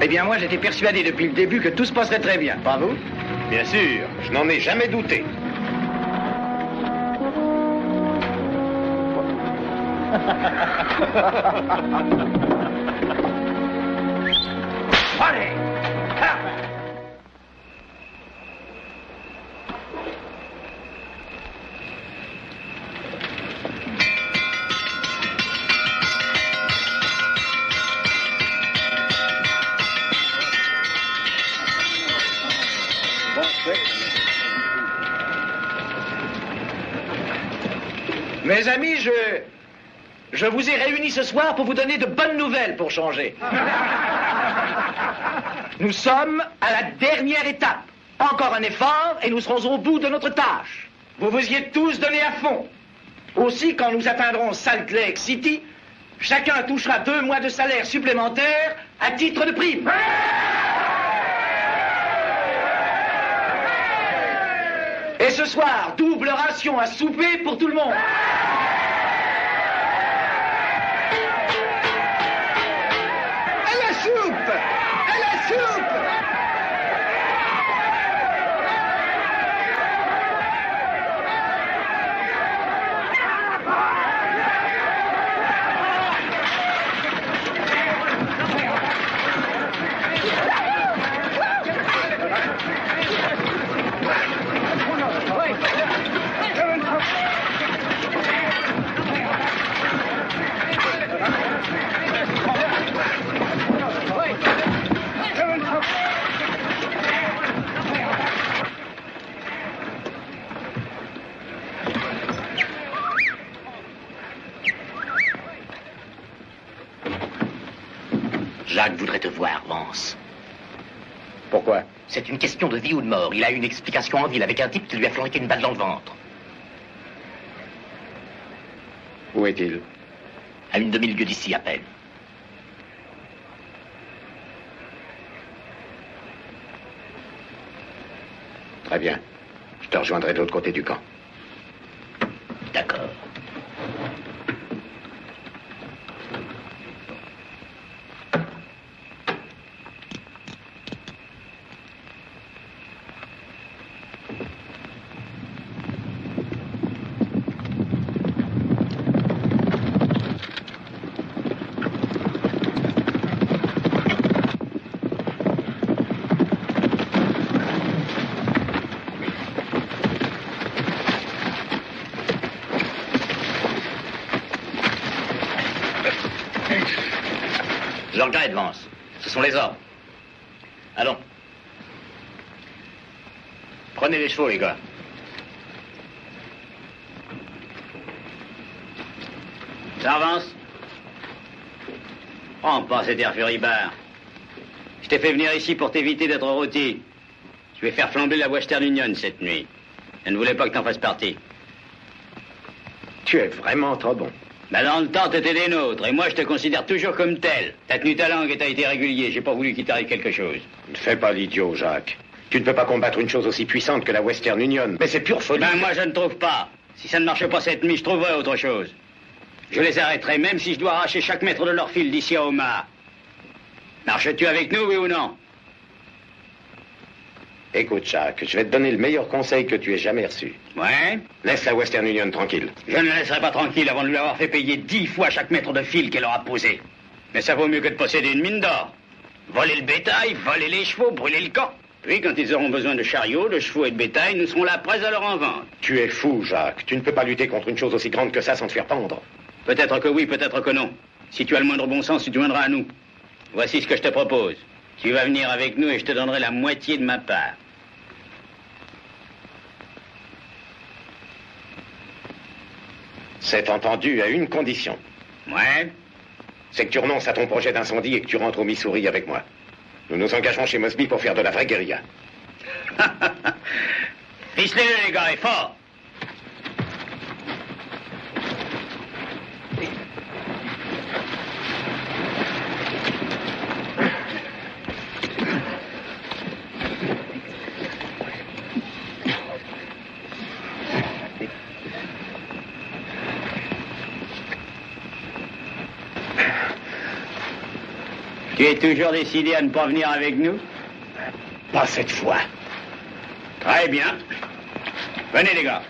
Eh bien, moi, j'étais persuadé depuis le début que tout se passerait très bien. Pas vous? Bien sûr, je n'en ai jamais douté. Allez! Mes amis, je vous ai réunis ce soir pour vous donner de bonnes nouvelles pour changer. Nous sommes à la dernière étape. Encore un effort et nous serons au bout de notre tâche. Vous vous y êtes tous donnés à fond. Aussi, quand nous atteindrons Salt Lake City, chacun touchera 2 mois de salaire supplémentaire à titre de prime. Et ce soir, double ration à souper pour tout le monde. À la soupe! À la soupe! Jacques voudrait te voir, Vance. Pourquoi? C'est une question de vie ou de mort. Il a eu une explication en ville avec un type qui lui a flanqué une balle dans le ventre. Où est-il? À une demi-lieue d'ici, à peine. Très bien. Je te rejoindrai de l'autre côté du camp. D'accord. Je regrette, Vance. Ce sont les ordres. Allons. Prenez les chevaux, les gars. Ça, Vance? Prends pas cet air furibard. Je t'ai fait venir ici pour t'éviter d'être rôti. Je vais faire flamber la Western Union cette nuit. Je ne voulais pas que t'en fasses partie. Tu es vraiment trop bon. Ben dans le temps, t'étais des nôtres, et moi je te considère toujours comme tel. T'as tenu ta langue et t'as été régulier, j'ai pas voulu qu'il t'arrive quelque chose. Ne fais pas l'idiot, Jacques. Tu ne peux pas combattre une chose aussi puissante que la Western Union. Mais c'est pure folie. Ben moi je ne trouve pas. Si ça ne marche pas cette nuit, je trouverai autre chose. Je les arrêterai, même si je dois arracher chaque mètre de leur fil d'ici à Omaha. Marches-tu avec nous, oui ou non? Écoute, Jacques, je vais te donner le meilleur conseil que tu aies jamais reçu. Ouais? Laisse la Western Union tranquille. Je ne la laisserai pas tranquille avant de lui avoir fait payer 10 fois chaque mètre de fil qu'elle aura posé. Mais ça vaut mieux que de posséder une mine d'or. Voler le bétail, voler les chevaux, brûler le camp. Puis, quand ils auront besoin de chariots, de chevaux et de bétail, nous serons là prêts à leur en vendre. Tu es fou, Jacques. Tu ne peux pas lutter contre une chose aussi grande que ça sans te faire pendre. Peut-être que oui, peut-être que non. Si tu as le moindre bon sens, tu te joindras à nous. Voici ce que je te propose. Tu vas venir avec nous et je te donnerai la moitié de ma part. C'est entendu à une condition. Ouais? C'est que tu renonces à ton projet d'incendie et que tu rentres au Missouri avec moi. Nous nous engagerons chez Mosby pour faire de la vraie guérilla. Ficelez-le, les gars, et fort! Tu es toujours décidé à ne pas venir avec nous? Pas cette fois. Très bien. Venez, les gars.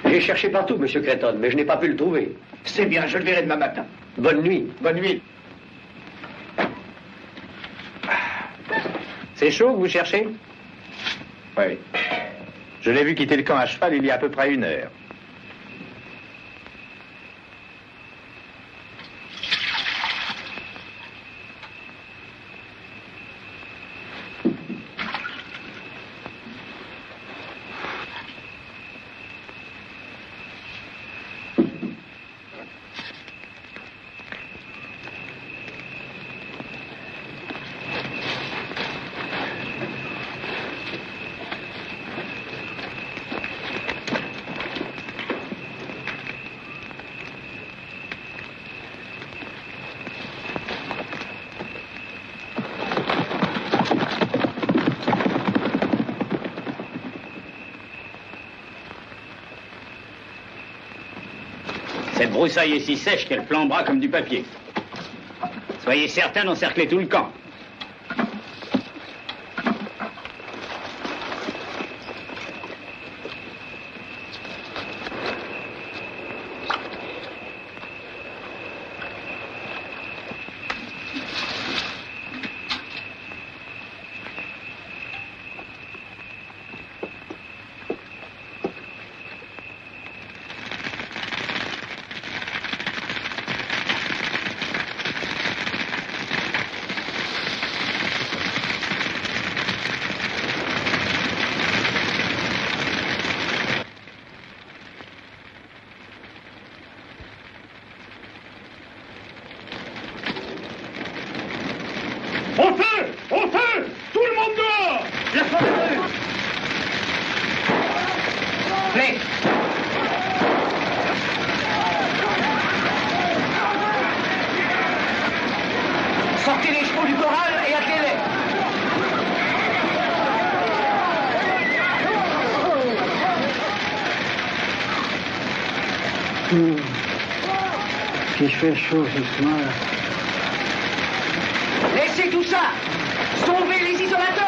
J'ai cherché partout, monsieur Creighton, mais je n'ai pas pu le trouver. C'est bien, je le verrai demain matin. Bonne nuit. Bonne nuit. C'est chaud que vous cherchez? Oui. Je l'ai vu quitter le camp à cheval il y a à peu près 1 heure. Cette broussaille est si sèche qu'elle flambera comme du papier. Soyez certain d'encercler tout le camp. Sortez les chevaux du corral et attelez-les. Qu'il fait chaud ce soir. Laissez tout ça. Sauvez les isolateurs.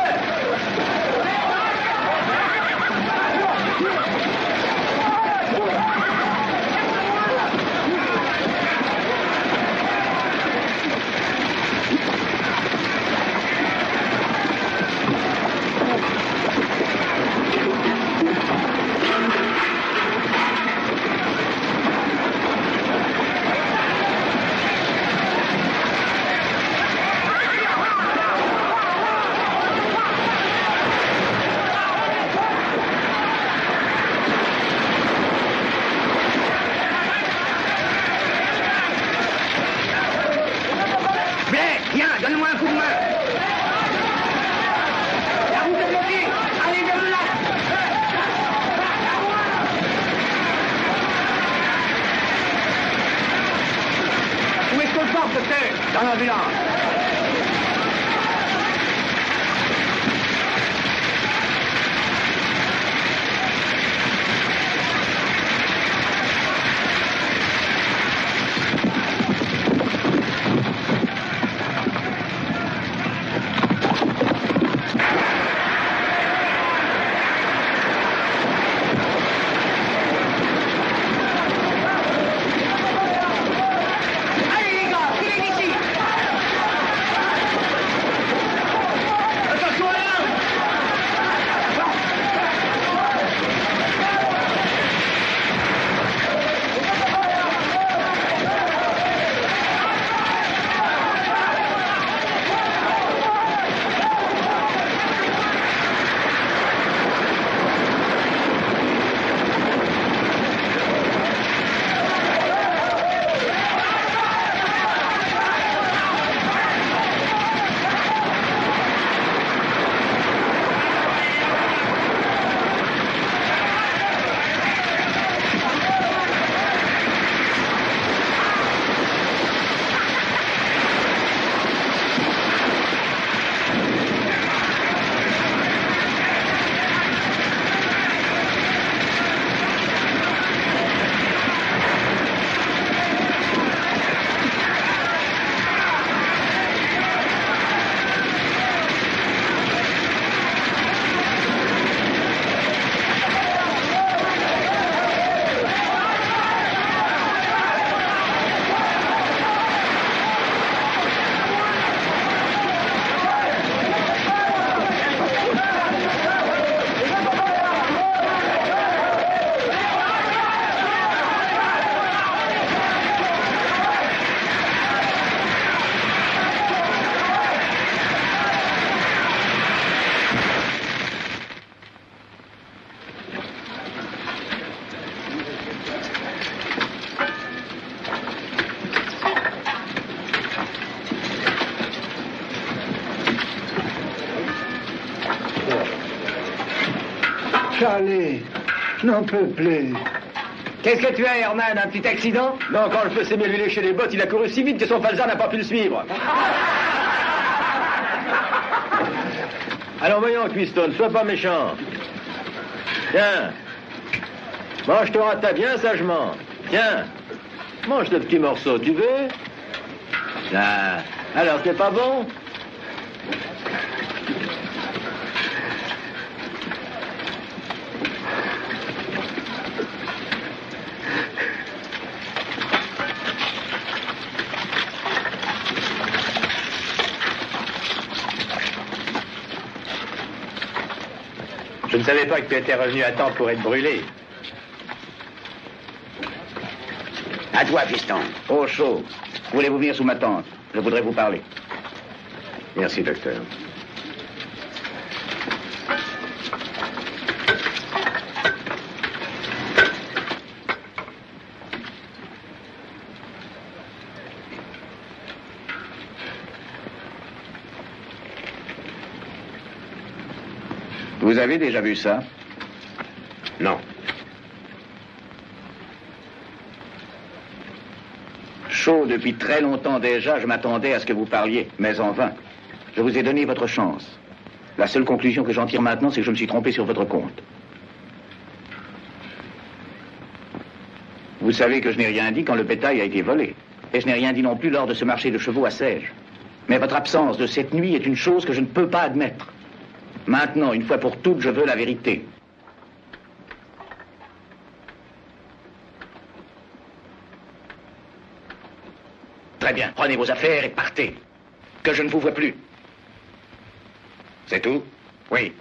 Donne-moi un coup de main. La route est bloquée. Allez vers le lac. Où est-ce qu'on le porte, docteur? Dans l'ambulance. Charlie, je n'en peux plus. Qu'est-ce que tu as, Herman? Un petit accident? Non, quand le feu s'est mis à lui lécher les bottes, il a couru si vite que son falzar n'a pas pu le suivre. Alors voyons, Cuiston, sois pas méchant. Tiens, mange ton rata bien sagement. Tiens, mange ce petit morceau, tu veux? Ah, alors, c'est pas bon? Je ne savais pas que tu étais revenu à temps pour être brûlé. À toi, fiston. Oh, chaud. Voulez-vous venir sous ma tente? Je voudrais vous parler. Merci, docteur. Vous avez déjà vu ça? Non. Chaud, depuis très longtemps déjà, je m'attendais à ce que vous parliez, mais en vain. Je vous ai donné votre chance. La seule conclusion que j'en tire maintenant, c'est que je me suis trompé sur votre compte. Vous savez que je n'ai rien dit quand le bétail a été volé. Et je n'ai rien dit non plus lors de ce marché de chevaux à Sège. Mais votre absence de cette nuit est une chose que je ne peux pas admettre. Maintenant, une fois pour toutes, je veux la vérité. Très bien, prenez vos affaires et partez. Que je ne vous vois plus. C'est tout? Oui.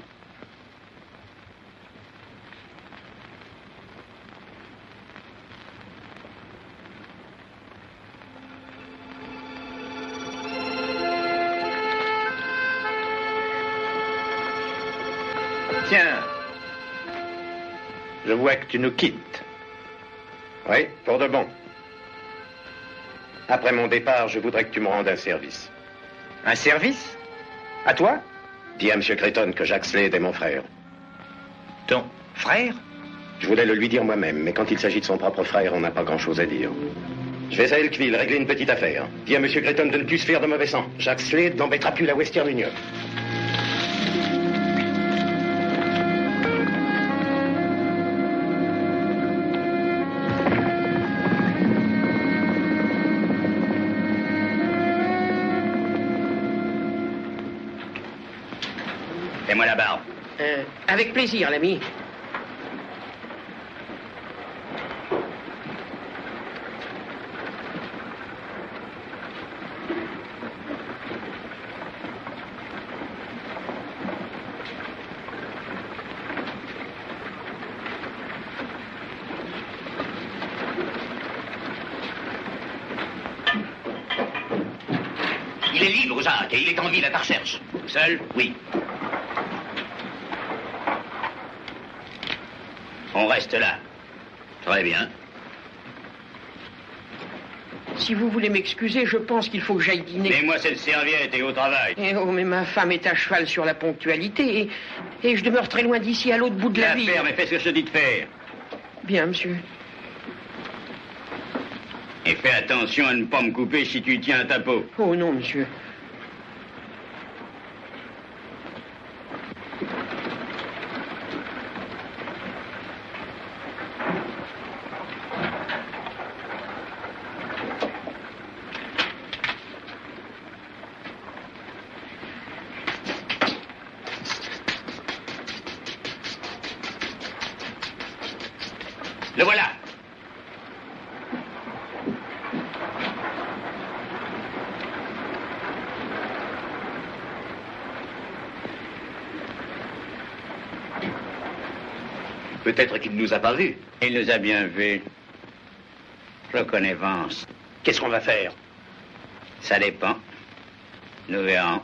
Tiens, je vois que tu nous quittes. Oui, pour de bon. Après mon départ, je voudrais que tu me rendes un service. Un service? À toi? Dis à M. Creighton que Jacques Slade est mon frère. Ton frère? Je voulais le lui dire moi-même, mais quand il s'agit de son propre frère, on n'a pas grand-chose à dire. Je vais à Elkville régler une petite affaire. Dis à M. Creighton de ne plus se faire de mauvais sang. Jacques Slade n'embêtera plus la Western Union. Fais-moi la barbe. Avec plaisir, l'ami. Il est libre, Jacques, et il est en ville à ta recherche. Seul? Oui. On reste là. Très bien. Si vous voulez m'excuser, je pense qu'il faut que j'aille dîner. Mets-moi cette serviette et au travail. Oh, mais ma femme est à cheval sur la ponctualité et je demeure très loin d'ici, à l'autre bout de la ville. Faire, mais fais ce que je te dis de faire. Bien, monsieur. Et fais attention à ne pas me couper si tu tiens à ta peau. Oh non, monsieur. Le voilà. Peut-être qu'il ne nous a pas vus. Il nous a bien vus. Je connais Vance. Qu'est-ce qu'on va faire? Ça dépend. Nous verrons.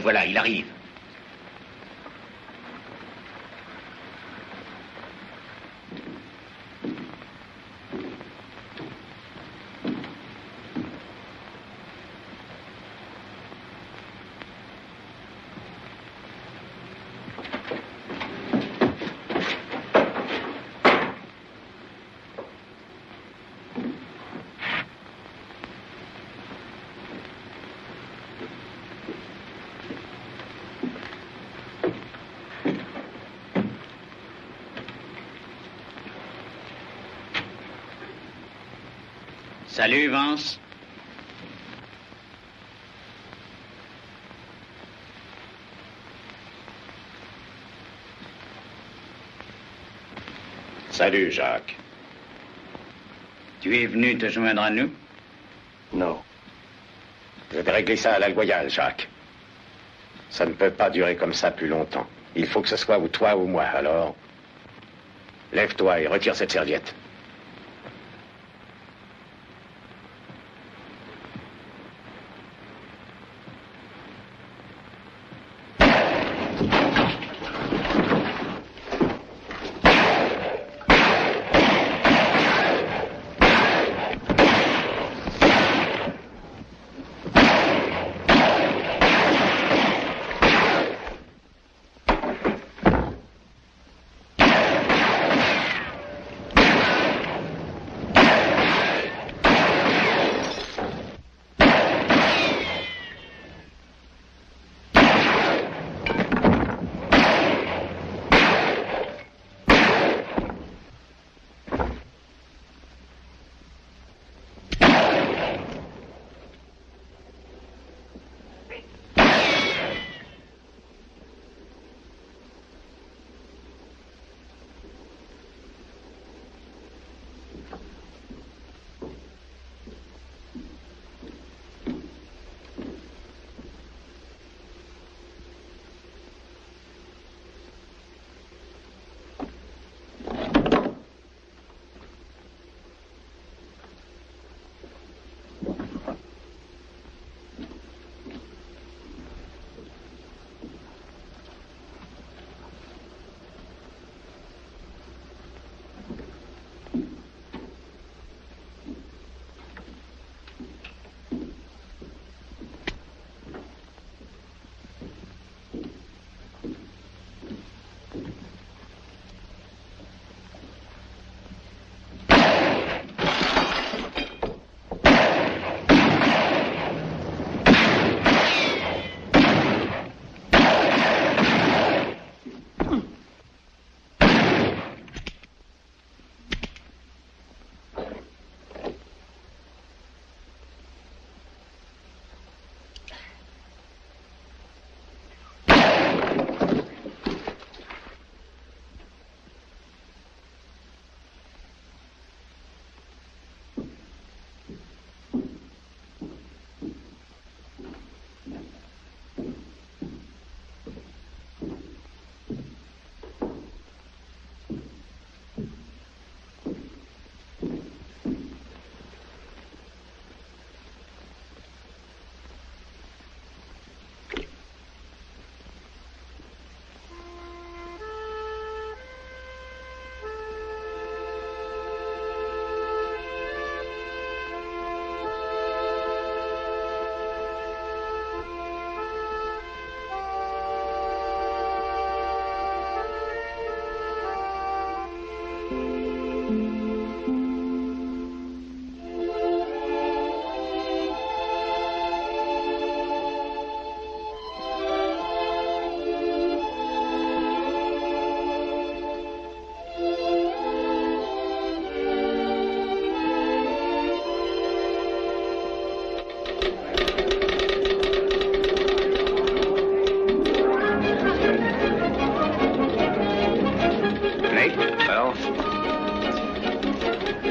voilà, il arrive. Salut, Vance. Salut, Jacques. Tu es venu te joindre à nous? Non. Je vais régler ça à la loyale, Jacques. Ça ne peut pas durer comme ça plus longtemps. Il faut que ce soit ou toi ou moi, alors... Lève-toi et retire cette serviette.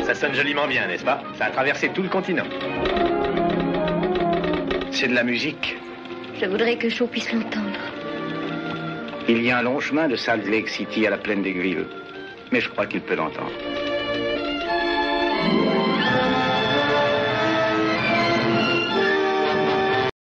Ça sonne joliment bien, n'est-ce pas? Ça a traversé tout le continent. C'est de la musique. Je voudrais que Shaw puisse l'entendre. Il y a un long chemin de Salt Lake City à la plaine des Grilles. Mais je crois qu'il peut l'entendre.